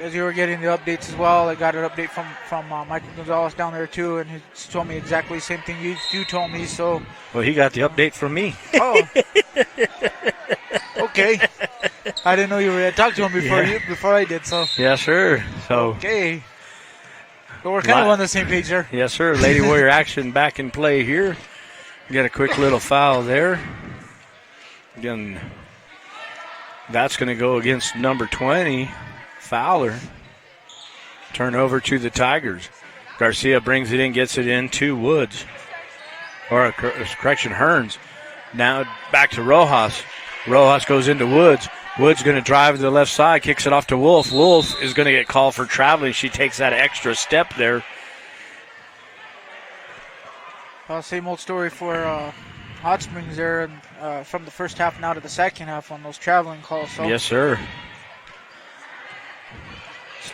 as you were getting the updates as well, I got an update from Michael Gonzalez down there too, and he told me exactly the same thing you told me. So, well, he got the update from me. Oh, okay. I didn't know you were talking to him before I did. So, yes, sir. So, okay. So we're kind of on the same page there. Yes, sir. Lady Warrior action back in play here. Get a quick little foul there. Again, that's going to go against number 20, Fowler. Turnover to the Tigers. Garcia brings it in, gets it in to Woods. Or, correction, Hearns. Now back to Rojas. Rojas goes into Woods. Woods going to drive to the left side, kicks it off to Wolf. Wolf is going to get called for traveling. She takes that extra step there. Same old story for Hot Springs there from the first half now to the second half on those traveling calls. So. Yes, sir.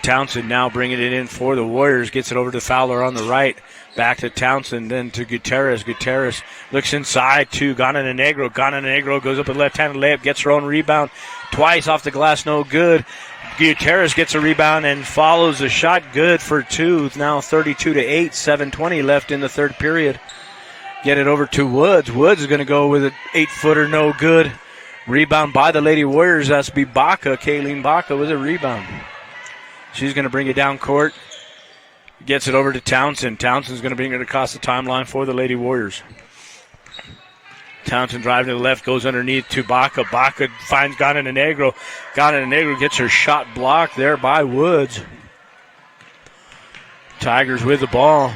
Townsend now bringing it in for the Warriors. Gets it over to Fowler on the right. Back to Townsend, then to Gutierrez. Gutierrez looks inside to Gananegro. Gananegro goes up with left-handed layup, gets her own rebound twice off the glass, no good. Gutierrez gets a rebound and follows the shot, good for two. Now 32-8, 7:20 left in the third period. Get it over to Woods. Woods is going to go with an 8-footer, no good. Rebound by the Lady Warriors. That's be Baca. Kayleen Baca with a rebound. She's going to bring it down court. Gets it over to Townsend. Townsend's going to bring it across the timeline for the Lady Warriors. Townsend driving to the left, goes underneath to Baca. Baca finds Gananegro. Gananegro gets her shot blocked there by Woods. Tigers with the ball.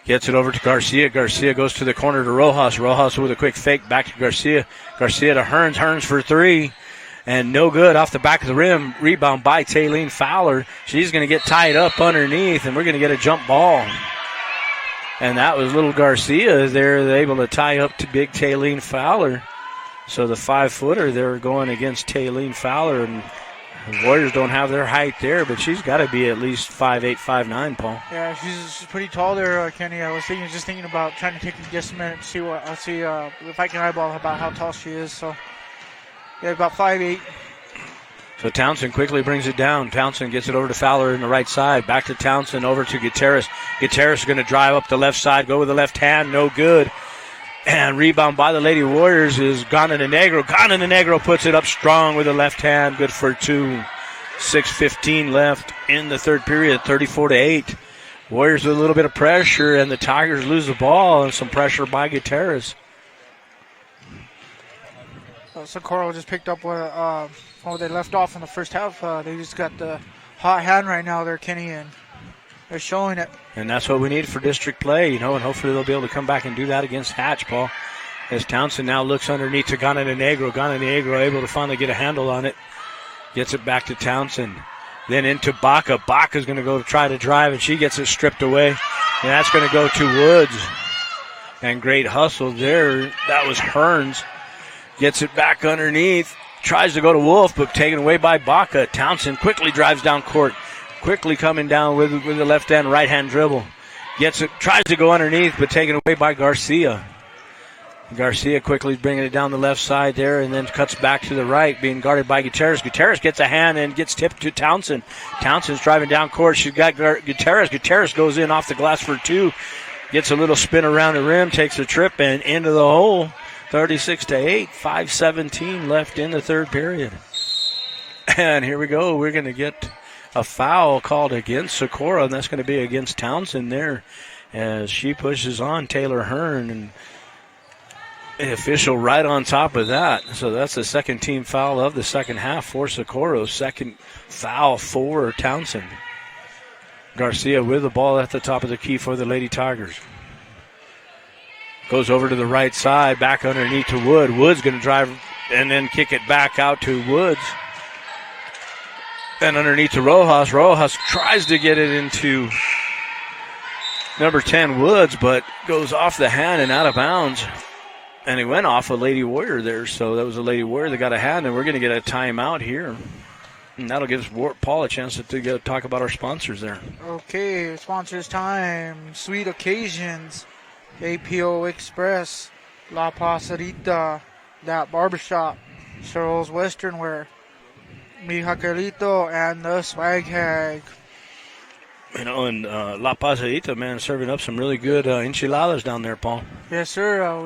Gets it over to Garcia. Garcia goes to the corner to Rojas. Rojas with a quick fake back to Garcia. Garcia to Hearns. Hearns for three. And no good off the back of the rim. Rebound by Taylene Fowler. She's going to get tied up underneath, and we're going to get a jump ball. And that was little Garcia there, able to tie up to big Taylene Fowler. So the 5-footer, they're going against Taylene Fowler. And the Warriors don't have their height there, but she's got to be at least 5'8", 5'9", Paul. Yeah, she's pretty tall there, Kenny. I was just thinking about trying to take just a minute to see if I can eyeball about how tall she is. So, yeah, about 5'8". So Townsend quickly brings it down. Townsend gets it over to Fowler in the right side. Back to Townsend, over to Gutierrez. Gutierrez is going to drive up the left side, go with the left hand, no good. And rebound by the Lady Warriors is Gananegro. Gananegro puts it up strong with the left hand, good for two. 6:15 left in the third period, 34-8. Warriors with a little bit of pressure, and the Tigers lose the ball, and some pressure by Gutierrez. Socorro just picked up where they left off in the first half. They just got the hot hand right now there, Kenny, and they're showing it. And that's what we need for district play, and hopefully they'll be able to come back and do that against Hatch, Paul. As Townsend now looks underneath to Gananegro. Gananegro able to finally get a handle on it. Gets it back to Townsend. Then into Baca. Baca's going to go try to drive, and she gets it stripped away. And that's going to go to Woods. And great hustle there. That was Hearns. Gets it back underneath. Tries to go to Wolf, but taken away by Baca. Townsend quickly drives down court. Quickly coming down with the left hand, right hand dribble. Gets it, tries to go underneath, but taken away by Garcia. Garcia quickly bringing it down the left side there, and then cuts back to the right, being guarded by Gutierrez. Gutierrez gets a hand and gets tipped to Townsend. Townsend's driving down court. She's got Gutierrez. Gutierrez goes in off the glass for two. Gets a little spin around the rim, takes a trip, and into the hole. 36-8, 5:17 left in the third period. And here we go. We're going to get a foul called against Socorro, and that's going to be against Townsend there as she pushes on Taylor Hearn, and the official right on top of that. So that's the second team foul of the second half for Socorro. Second foul for Townsend. Garcia with the ball at the top of the key for the Lady Tigers. Goes over to the right side, back underneath to Wood. Wood's going to drive and then kick it back out to Woods. And underneath to Rojas. Rojas tries to get it into number 10, Woods, but goes off the hand and out of bounds. And he went off a Lady Warrior there, so that was a Lady Warrior that got a hand, and we're going to get a timeout here. And that'll give Paul a chance to go talk about our sponsors there. Okay, sponsors time. Sweet Occasions, APO Express, La Pasarita, That Barbershop, Cheryl's Western Wear, Mi Jacarito, and the Swag Hag. And La Pasadita, man, serving up some really good enchiladas down there, Paul. Yes, sir.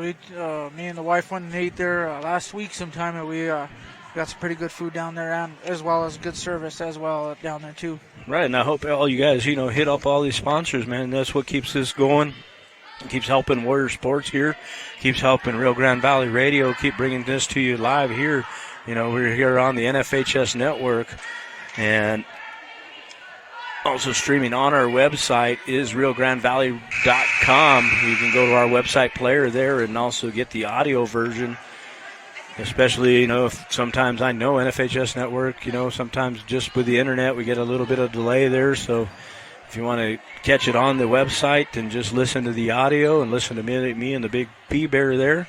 Me and the wife went and ate there last week sometime, and we got some pretty good food down there, and as well as good service as well down there, too. Right, and I hope all you guys, hit up all these sponsors, man. That's what keeps this going. It keeps helping Warrior Sports here. Keeps helping Rio Grande Valley Radio. Keep bringing this to you live here. We're here on the NFHS network. And also streaming on our website is RioGrandeValley.com. You can go to our website player there and also get the audio version. Especially, if sometimes I know NFHS network, sometimes just with the internet we get a little bit of delay there. So If you want to catch it on the website and just listen to the audio and listen to me and the big P Bear there.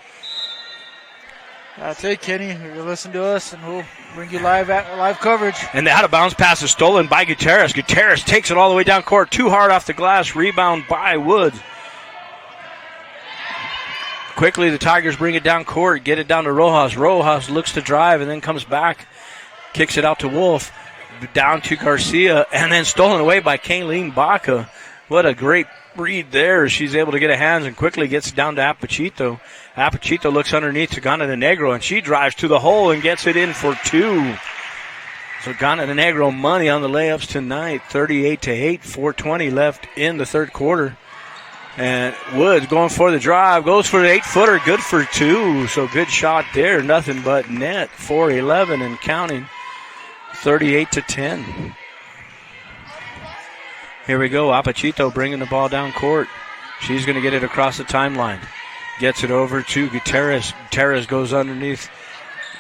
That's it, Kenny. You listen to us, and we'll bring you live coverage. And the out-of-bounds pass is stolen by Gutierrez. Gutierrez takes it all the way down court. Too hard off the glass. Rebound by Woods. Quickly, the Tigers bring it down court. Get it down to Rojas. Rojas looks to drive and then comes back. Kicks it out to Wolf. Down to Garcia. And then stolen away by Kayleen Baca. What a great read there. She's able to get her hands and quickly gets down to Apachito. Apachito looks underneath to Gana de Negro, and she drives to the hole and gets it in for 2. So Gana de Negro money on the layups tonight, 38-8, 4:20 left in the third quarter. And Woods going for the drive, goes for the 8-footer, good for 2. So good shot there, nothing but net, 4-11 and counting, 38-10. Here we go, Apachito bringing the ball down court. She's going to get it across the timeline. Gets it over to Gutierrez. Gutierrez goes underneath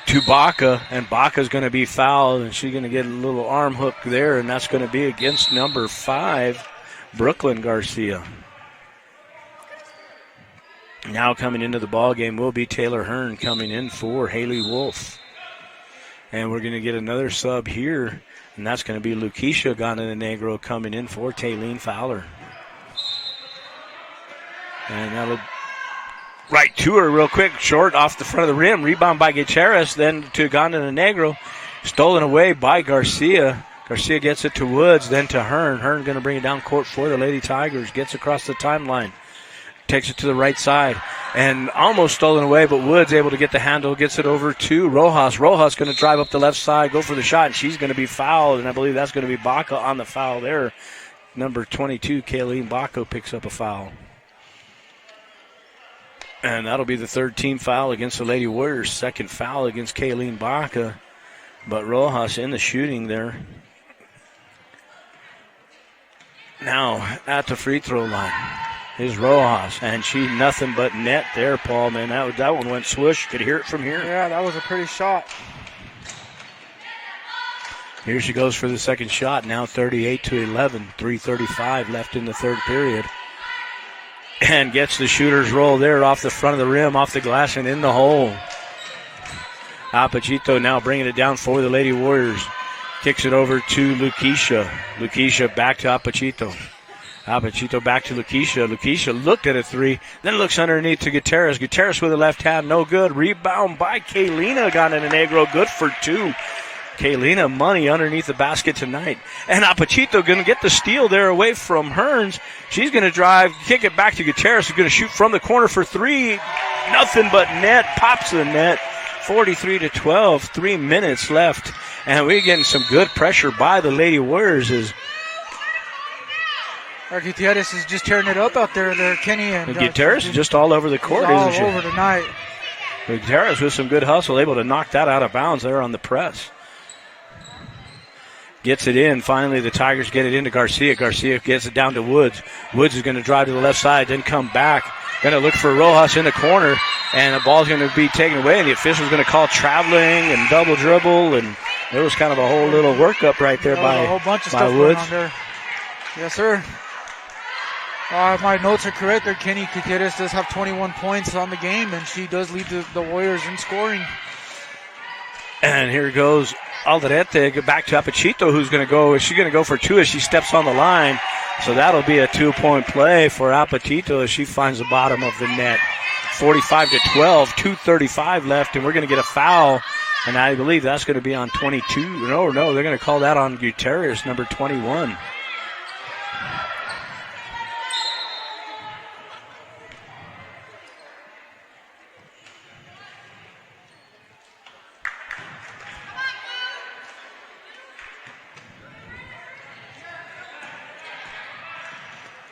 to Baca, and Baca's going to be fouled, and she's going to get a little arm hook there, and that's going to be against number 5, Brooklyn Garcia. Now coming into the ball game will be Taylor Hearn coming in for Haley Wolf. And we're going to get another sub here, and that's going to be Lakeisha Gana de Negro coming in for Taylene Fowler. And that'll right to her real quick, short off the front of the rim. Rebound by Gutierrez, then to Gana de Negro. Stolen away by Garcia. Garcia gets it to Woods, then to Hearn. Hearn going to bring it down court for the Lady Tigers. Gets across the timeline. Takes it to the right side. And almost stolen away, but Woods able to get the handle. Gets it over to Rojas. Rojas going to drive up the left side, go for the shot, and she's going to be fouled. And I believe that's going to be Baca on the foul there. Number 22, Kayleen Baca picks up a foul. And that'll be the third team foul against the Lady Warriors. Second foul against Kayleen Baca. But Rojas in the shooting there. Now at the free throw line is Rojas. And she nothing but net there, Paul. Man, that one went swoosh. Could hear it from here. Yeah, that was a pretty shot. Here she goes for the second shot. Now 38-11. 3:35 left in the third period. And gets the shooter's roll there off the front of the rim, off the glass, and in the hole. Apachito now bringing it down for the Lady Warriors. Kicks it over to Lakeisha. Lakeisha back to Apachito. Apachito back to Lakeisha. Lakeisha looked at a 3, then looks underneath to Gutierrez. Gutierrez with the left hand, no good. Rebound by Kaylina Gana de Negro, good for 2. Kaylina money underneath the basket tonight. And Apachito going to get the steal there away from Hearns. She's going to drive, kick it back to Gutierrez, who's going to shoot from the corner for 3. Nothing but net, pops the net. 43-12, 3 minutes left. And we're getting some good pressure by the Lady Warriors. Gutierrez is just tearing it up out there, Kenny. And Gutierrez is just all over the court, isn't she? All over tonight. Gutierrez with some good hustle, able to knock that out of bounds there on the press. Gets it in. Finally, the Tigers get it into Garcia. Garcia gets it down to Woods. Woods is going to drive to the left side, then come back. Going to look for Rojas in the corner, and the ball's going to be taken away, and the official's going to call traveling and double dribble, and there was kind of a whole little workup right there by a whole bunch of stuff Woods. Going on there. Yes, sir. My notes are correct there, Kenny. Gutierrez does have 21 points on the game, and she does lead the Warriors in scoring. And here goes Alderete back to Apachito, who's going to go. She's going to go for 2 as she steps on the line. So that'll be a 2-point play for Apachito as she finds the bottom of the net. 45-12, 2:35 left, and we're going to get a foul. And I believe that's going to be on 22. No, they're going to call that on Gutierrez, number 21.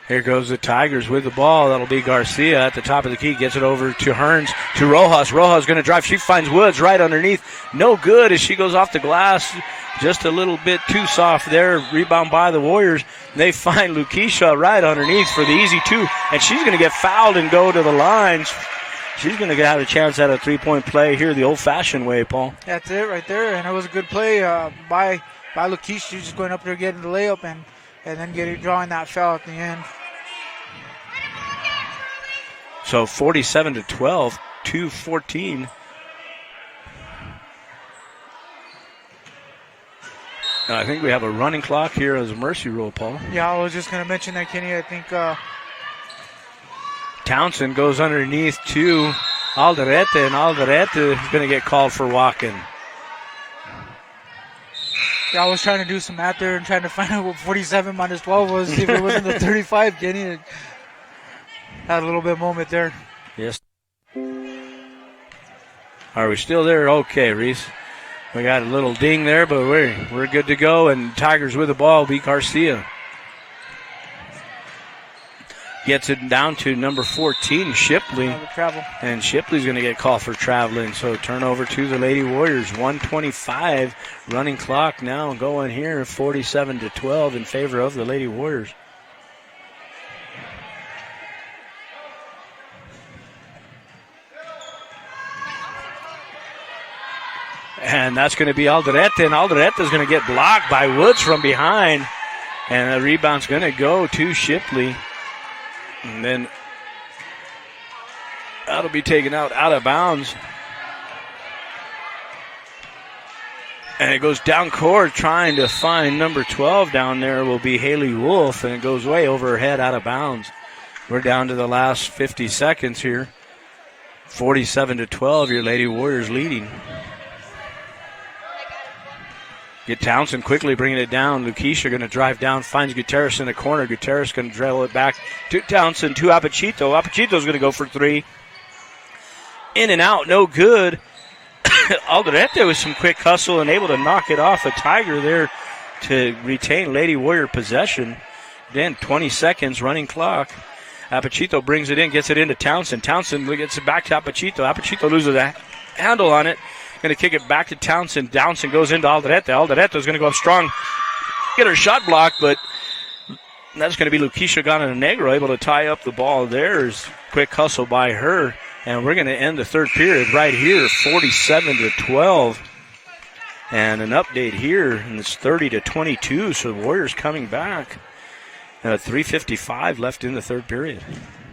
Here goes the Tigers with the ball. That'll be Garcia at the top of the key. Gets it over to Hearns, to Rojas. Rojas going to drive. She finds Woods right underneath. No good as she goes off the glass. Just a little bit too soft there. Rebound by the Warriors. They find Lakeisha right underneath for the easy 2. And she's going to get fouled and go to the lines. She's going to have a chance at a 3-point play here the old-fashioned way, Paul. That's it right there. And it was a good play by Lakeisha. She's just going up there getting the layup. And and then drawing that foul at the end. So 47-12, 2:14. I think we have a running clock here as a mercy rule, Paul. Yeah, I was just going to mention that, Kenny. I think Townsend goes underneath to Alderete, and Alderete is going to get called for walking. Yeah, I was trying to do some math there and trying to find out what 47 minus 12 was, see if it wasn't the 35, Kenny. Had a little bit of moment there. Yes. Are we still there? Okay, Reese. We got a little ding there, but we're good to go, and Tigers with the ball beat Garcia. Gets it down to number 14, Shipley. And Shipley's going to get called for traveling. So turnover to the Lady Warriors. 1:25 running clock now going here. 47-12 in favor of the Lady Warriors. And that's going to be Alderete. And Alderete is going to get blocked by Woods from behind. And the rebound's going to go to Shipley. And then that'll be taken out of bounds. And it goes down court trying to find number 12 down there will be Haley Wolf. And it goes way over her head out of bounds. We're down to the last 50 seconds here. 47-12, your Lady Warriors leading. Get Townsend quickly bringing it down. Luquisha going to drive down, finds Gutierrez in the corner. Gutierrez going to dribble it back to Townsend, to Apachito. Apachito's going to go for three. In and out, no good. Alderete with some quick hustle and able to knock it off a Tiger there to retain Lady Warrior possession. Then 20 seconds, running clock. Apachito brings it in, gets it into Townsend. Townsend gets it back to Apachito. Apachito loses a handle on it. Going to kick it back to Townsend. Townsend goes into Alderete. Alderete is going to go up strong, get her shot blocked, but that's going to be Luquisha Gana-Negro able to tie up the ball. There's quick hustle by her, and we're going to end the third period right here, 47-12. And an update here, and it's 30-22, so the Warriors coming back. 3:55 left in the third period.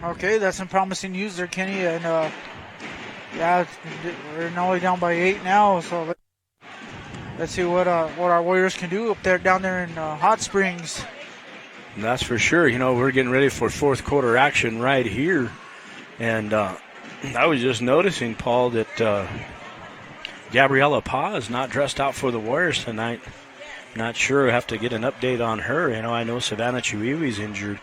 Okay, that's some promising news there, Kenny, and yeah, we're only down by 8 now, so let's see what our Warriors can do up there, down there in Hot Springs. That's for sure. You know, we're getting ready for fourth quarter action right here, and I was just noticing, Paul, that Gabriella Pa is not dressed out for the Warriors tonight. Not sure. I have to get an update on her. You know, I know Savannah Chiwiwi's injured.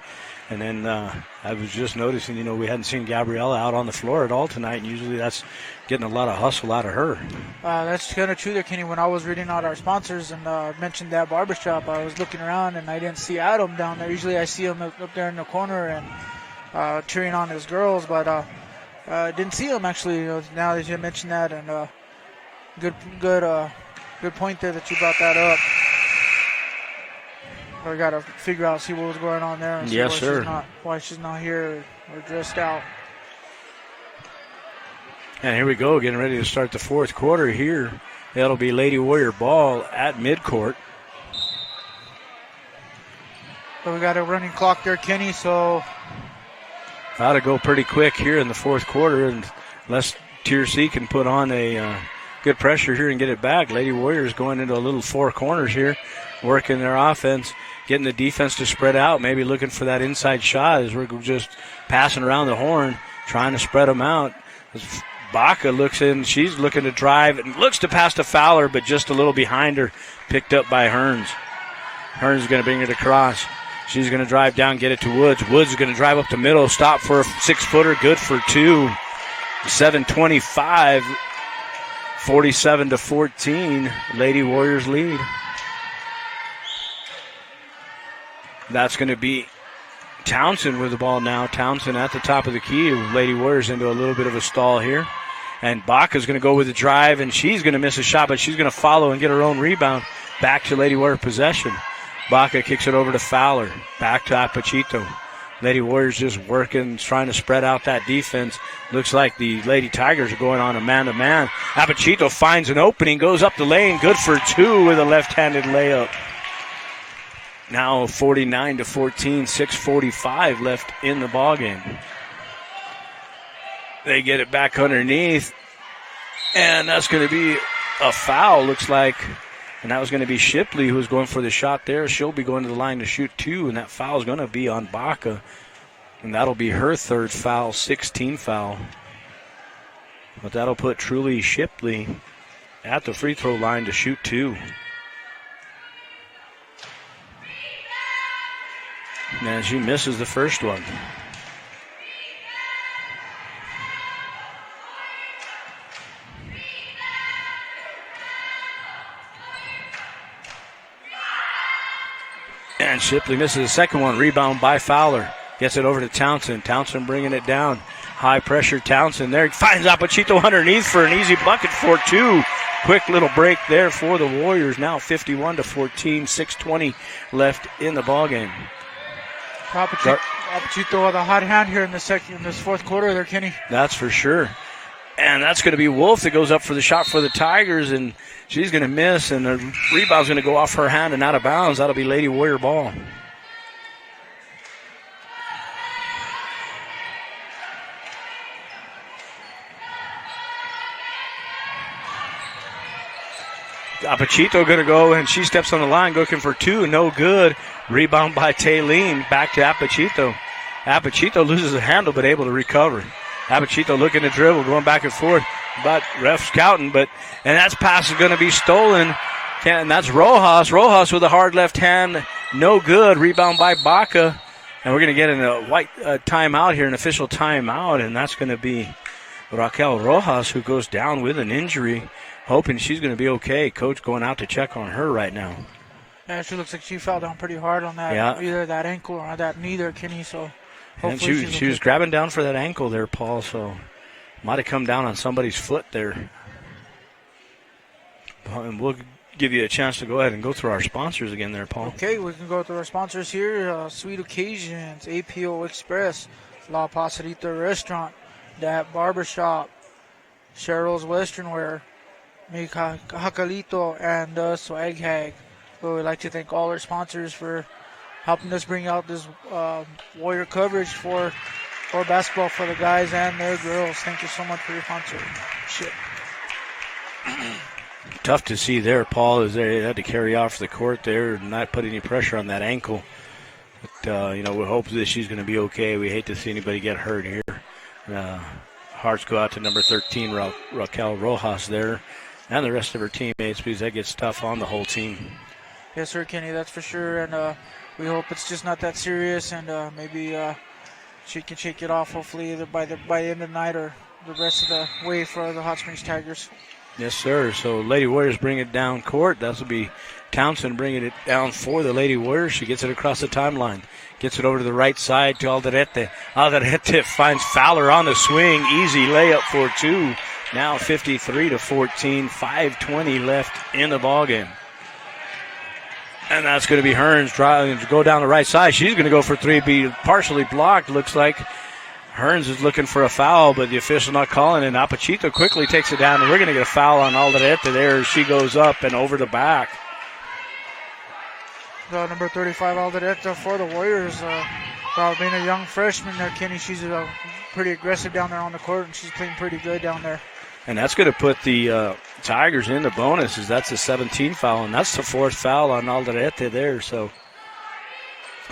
And then I was just noticing, you know, we hadn't seen Gabriella out on the floor at all tonight. And usually that's getting a lot of hustle out of her. That's kind of true there, Kenny. When I was reading out our sponsors and mentioned that barbershop, I was looking around and I didn't see Adam down there. Usually I see him up there in the corner and cheering on his girls, but didn't see him actually. You know, now that you mentioned that, and good point there that you brought that up. We got to figure out, see what was going on there. And see yes, sir. Why she's not here or dressed out. And here we go, getting ready to start the fourth quarter here. That'll be Lady Warrior ball at midcourt. So we got a running clock there, Kenny, so Ought to go pretty quick here in the fourth quarter, and unless Tier C can put on a good pressure here and get it back. Lady Warriors going into a little four corners here, working their offense, getting the defense to spread out, maybe looking for that inside shot as we're just passing around the horn, trying to spread them out. As Baca looks in, she's looking to drive and looks to pass to Fowler, but just a little behind her, picked up by Hearns. Hearns is going to bring it across. She's going to drive down, get it to Woods. Woods is going to drive up the middle, stop for a six-footer, good for two. 7:25, 47-14, Lady Warriors lead. That's going to be Townsend with the ball now. Townsend at the top of the key. Lady Warriors into a little bit of a stall here. And Baca's going to go with the drive, and she's going to miss a shot, but she's going to follow and get her own rebound. Back to Lady Warrior possession. Baca kicks it over to Fowler. Back to Apachito. Lady Warriors just working, trying to spread out that defense. Looks like the Lady Tigers are going on a man-to-man. Apachito finds an opening, goes up the lane. Good for two with a left-handed layup. Now 49-14, 6:45 left in the ballgame. They get it back underneath, and that's going to be a foul, looks like. And that was going to be Shipley who was going for the shot there. She'll be going to the line to shoot 2, and that foul is going to be on Baca. And that'll be her third foul, 16 foul. But that'll put Truly Shipley at the free throw line to shoot 2. And she misses the first one. And Shipley misses the second one. Rebound by Fowler. Gets it over to Townsend. Townsend bringing it down. High pressure Townsend there. Finds Apachito underneath for an easy bucket for 2. Quick little break there for the Warriors. Now 51-14. 6:20 left in the ballgame. Apachito with a hot hand here in this fourth quarter there, Kenny. That's for sure. And that's going to be Wolf that goes up for the shot for the Tigers, and she's going to miss, and the rebound's going to go off her hand and out of bounds. That'll be Lady Warrior ball. Apachito going to go, and she steps on the line looking for 2. No good. Rebound by Taylene. Back to Apachito. Apachito loses the handle, but able to recover. Apachito looking to dribble, going back and forth. But ref scouting, and that pass is going to be stolen. And that's Rojas. Rojas with a hard left hand. No good. Rebound by Baca. And we're going to get in a white timeout here, an official timeout. And that's going to be Raquel Rojas, who goes down with an injury, hoping she's going to be okay. Coach going out to check on her right now. Yeah, she looks like she fell down pretty hard on that, either that ankle or that knee there, Kenny. So and she was grabbing down for that ankle there, Paul, so might have come down on somebody's foot there. And we'll give you a chance to go ahead and go through our sponsors again there, Paul. Okay, we can go through our sponsors here. Sweet Occasions, APO Express, La Pasadita Restaurant, Dat Barbershop, Cheryl's Western Wear, Jacalito, and Swag Hag. We would like to thank all our sponsors for helping us bring out this Warrior coverage for basketball for the guys and their girls. Thank you so much for your sponsorship. Tough to see there, Paul, as they had to carry off the court there and not put any pressure on that ankle. But, we hope that she's going to be okay. We hate to see anybody get hurt here. Hearts go out to number 13, Raquel Rojas there, and the rest of her teammates, because that gets tough on the whole team. Yes, sir, Kenny, that's for sure. And we hope it's just not that serious, and maybe she can shake it off, hopefully, either by the end of the night or the rest of the way for the Hot Springs Tigers. Yes, sir. So Lady Warriors bring it down court. That'll be Townsend bringing it down for the Lady Warriors. She gets it across the timeline. Gets it over to the right side to Alderete. Alderete finds Fowler on the swing. Easy layup for 2. Now 53-14. 5:20 left in the ballgame. And that's going to be Hearns driving to go down the right side. She's going to go for 3, be partially blocked, looks like. Hearns is looking for a foul, but the official not calling it. Apachito quickly takes it down, and we're going to get a foul on Alderete there. She goes up and over the back. Number 35, Alderete for the Warriors. Being a young freshman there, Kenny, she's pretty aggressive down there on the court, and she's playing pretty good down there. And that's going to put the Tigers in the bonuses. That's a 17 foul, and that's the 4th foul on Alderete there. So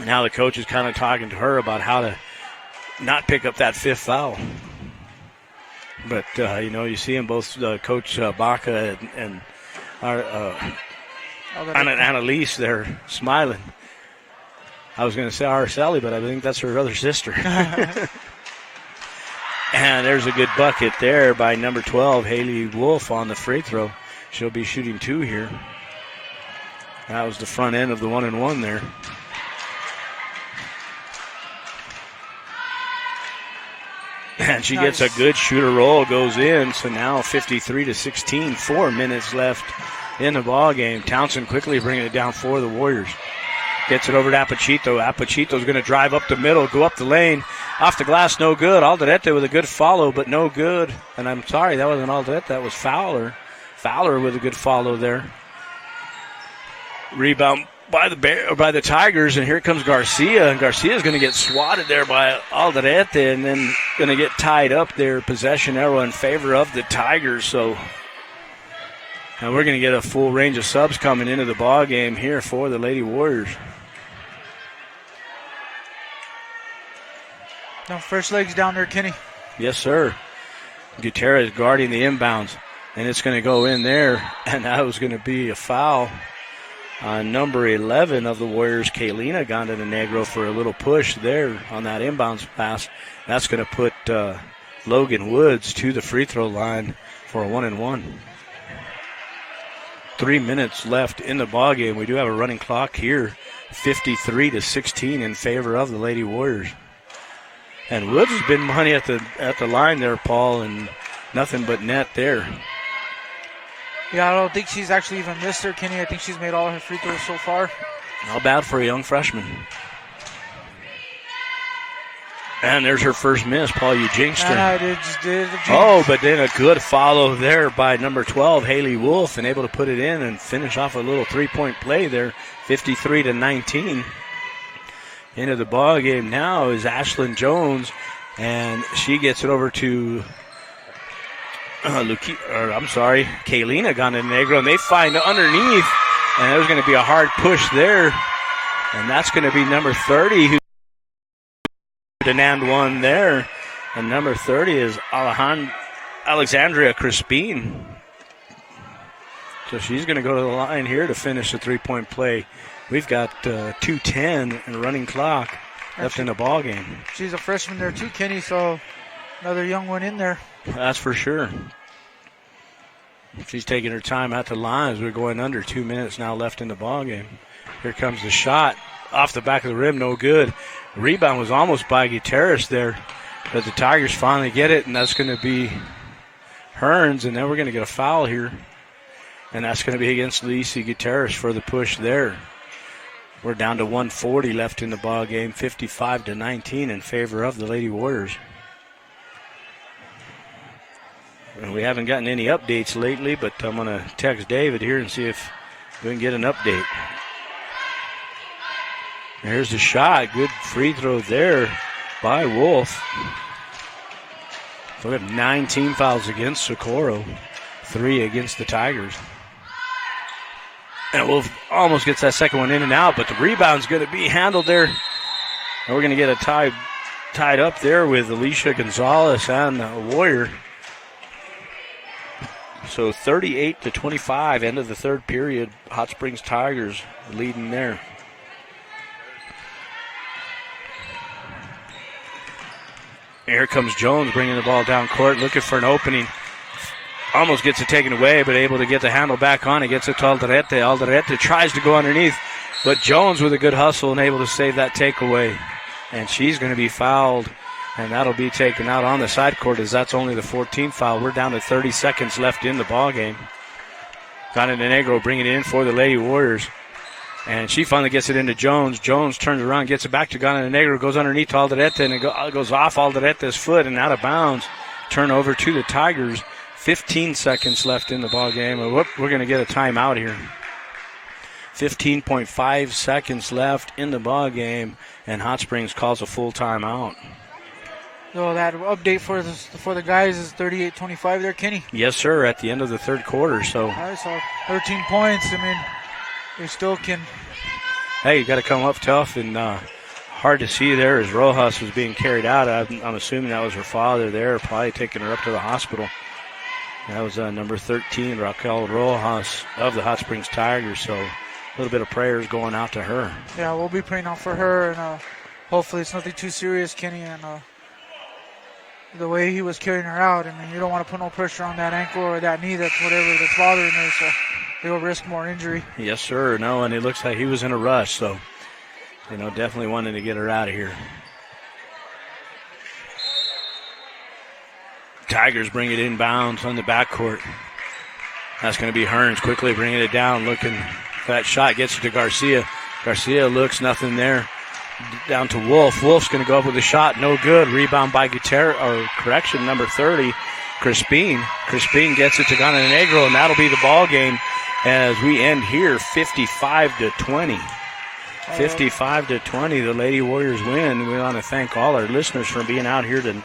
now the coach is kind of talking to her about how to not pick up that 5th foul. But, you see them both, Coach Baca and Annalise there smiling. I was going to say Araceli, but I think that's her other sister. And there's a good bucket there by number 12, Haley Wolf, on the free throw. She'll be shooting 2 here. That was the front end of the 1-and-1 there. And she gets a good shooter roll, goes in. So now 53-16, 4 minutes left in the ball game. Townsend quickly bringing it down for the Warriors. Gets it over to Apachito. Apachito's going to drive up the middle, go up the lane. Off the glass, no good. Alderete with a good follow, but no good. And I'm sorry, that wasn't Alderete, that was Fowler. Fowler with a good follow there. Rebound by the Tigers, and here comes Garcia, and Garcia's going to get swatted there by Alderete, and then going to get tied up there, possession arrow in favor of the Tigers. So, and we're going to get a full range of subs coming into the ball game here for the Lady Warriors. Now first leg's down there, Kenny. Yes, sir. Gutierrez guarding the inbounds, and it's going to go in there, and that was going to be a foul on number 11 of the Warriors, Kaylina Gondanegro, for a little push there on that inbounds pass. That's going to put Logan Woods to the free throw line for a 1-and-1. 3 minutes left in the ball game. We do have a running clock here, 53-16 in favor of the Lady Warriors. And Woods has been money at the line there, Paul, and nothing but net there. Yeah, I don't think she's actually even missed her, Kenny. I think she's made all her free throws so far. Not bad for a young freshman. And there's her first miss, Paul. You jinxed her. I just did a jinx. Oh, but then a good follow there by number 12, Haley Wolf, and able to put it in and finish off a little three-point play there, 53-19. Into the ball game now is Ashlyn Jones, and she gets it over to Kaylina Gondanegro, and they find underneath, and there's going to be a hard push there, and that's going to be number 30 who denied one there, and number 30 is Alexandria Crispin. So she's going to go to the line here to finish the three-point play. We've got 2:10 and running clock left in the ball game. She's a freshman there too, Kenny, so another young one in there. That's for sure. She's taking her time at the line as we're going under 2 minutes now left in the ball game. Here comes the shot off the back of the rim, no good. Rebound was almost by Gutierrez there, but the Tigers finally get it, and that's going to be Hearns, and then we're going to get a foul here, and that's going to be against Lacey Gutierrez for the push there. We're down to 1:40 left in the ball game, 55-19 in favor of the Lady Warriors. And we haven't gotten any updates lately, but I'm going to text David here and see if we can get an update. Here's the shot. Good free throw there by Wolf. So we have 9 team fouls against Socorro, 3 against the Tigers. And Wolf almost gets that second one in and out, but the rebound's going to be handled there. And we're going to get a tied up there with Alicia Gonzalez and a Warrior. So 38-25, end of the third period. Hot Springs Tigers leading there. Here comes Jones bringing the ball down court, looking for an opening. Almost gets it taken away, but able to get the handle back on it. Gets it to Alderete. Alderete tries to go underneath, but Jones with a good hustle and able to save that takeaway. And she's going to be fouled, and that'll be taken out on the side court as that's only the 14th foul. We're down to 30 seconds left in the ball game. Gondanegro bringing it in for the Lady Warriors. And she finally gets it into Jones. Jones turns around, gets it back to Gondanegro, goes underneath to Alderete, and it goes off Alderete's foot and out of bounds. Turnover to the Tigers. 15 seconds left in the ball game. And we're going to get a timeout here. 15.5 seconds left in the ball game, and Hot Springs calls a full timeout. So that update for the guys is 38-25 there, Kenny. Yes, sir, at the end of the third quarter. So, all right, so 13 points. I mean, they still can. Hey, you got to come up tough, and hard to see there as Rojas was being carried out. I'm assuming that was her father there, probably taking her up to the hospital. That was number 13, Raquel Rojas of the Hot Springs Tigers. So a little bit of prayers going out to her. Yeah, we'll be praying out for her, and hopefully it's nothing too serious, Kenny. And the way he was carrying her out, I mean, you don't want to put no pressure on that ankle or that knee. That's bothering her, so they'll risk more injury. Yes, sir. No, and it looks like he was in a rush, so definitely wanted to get her out of here. Tigers bring it inbounds on the backcourt. That's going to be Hearns quickly bringing it down, looking for that shot, gets it to Garcia. Garcia looks, nothing there. Down to Wolf. Wolf's going to go up with a shot, no good. Rebound by number 30, Crispin. Crispin gets it to Gondanegro, and that'll be the ball game as we end here 55-20. 55-20, the Lady Warriors win. We want to thank all our listeners for being out here to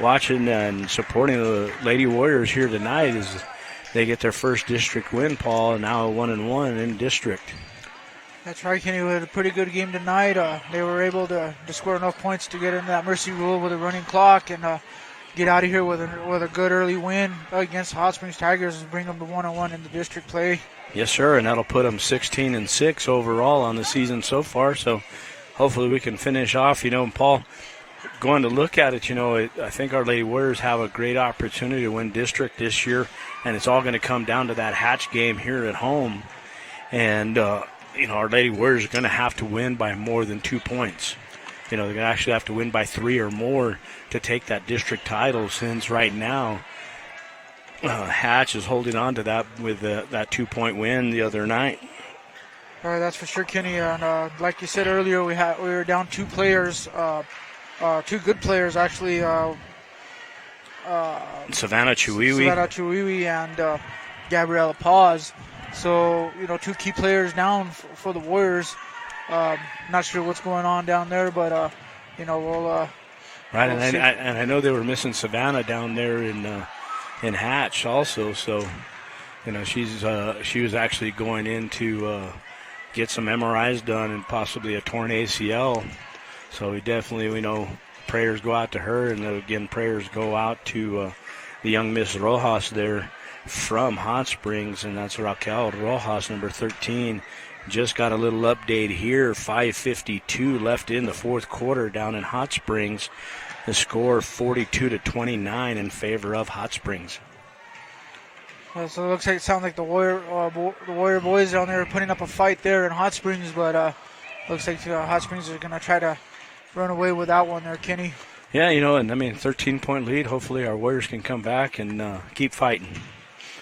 watching and supporting the Lady Warriors here tonight as they get their first district win, Paul, and now 1-1 in district. That's right, Kenny. We had a pretty good game tonight. They were able to score enough points to get into that mercy rule with a running clock and get out of here with a good early win against Hot Springs Tigers and bring them to 1-1 in the district play. Yes, sir, and that'll put them 16-6 overall on the season so far. So hopefully we can finish off. And Paul, going to look at it, I think our Lady Warriors have a great opportunity to win district this year, and it's all going to come down to that Hatch game here at home. And, our Lady Warriors are going to have to win by more than 2 points. They're going to actually have to win by 3 or more to take that district title, since right now Hatch is holding on to that with that 2-point win the other night. That's for sure, Kenny. And like you said earlier, we were down 2 players, 2 good players actually. Savannah Chuiwi and Gabriella Paz. So 2 key players down for the Warriors. Not sure what's going on down there, but we'll. Right, and I know they were missing Savannah down there in Hatch also. So, she was actually going in to get some MRIs done and possibly a torn ACL. So we definitely, prayers go out to her, and again, prayers go out to the young Miss Rojas there from Hot Springs, and that's Raquel Rojas, number 13. Just got a little update here. 5:52 left in the fourth quarter down in Hot Springs. The score 42-29 in favor of Hot Springs. So it sounds like the Warrior boys down there are putting up a fight there in Hot Springs, but looks like Hot Springs are going to try to run away with that one there, Kenny. Yeah, 13-point lead. Hopefully our Warriors can come back and keep fighting.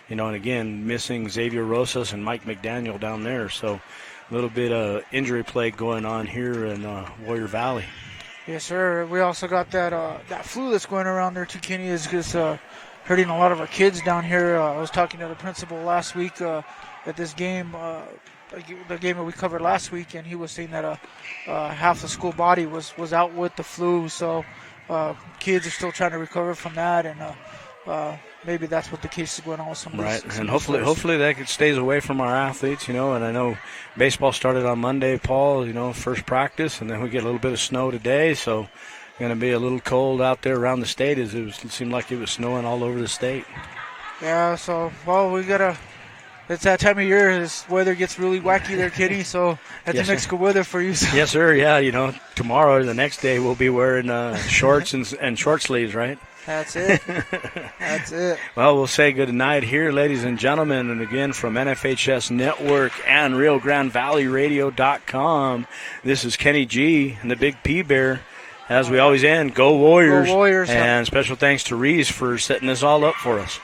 And again, missing Xavier Rosas and Mike McDaniel down there. So a little bit of injury plague going on here in Warrior Valley. Yes, sir. We also got that flu that's going around there too, Kenny, is just hurting a lot of our kids down here. I was talking to the principal last week at this game, the game that we covered last week, and he was saying that half the school body was out with the flu. So kids are still trying to recover from that, and maybe that's what the case is going on with some of right, these, and hopefully that stays away from our athletes, And I know baseball started on Monday, Paul. First practice, and then we get a little bit of snow today, so going to be a little cold out there around the state. It seemed like it was snowing all over the state. Yeah, so we gotta. It's that time of year. This weather gets really wacky there, Kenny. So that's the next good weather for you. So. Yes, sir. Yeah, tomorrow or the next day we'll be wearing shorts and short sleeves, right? That's it. That's it. Well, we'll say good night here, ladies and gentlemen. And again, from NFHS Network and RioGrandeValleyRadio.com, this is Kenny G and the Big P Bear. As we always end, go Warriors. Go Warriors. And special thanks to Reese for setting this all up for us.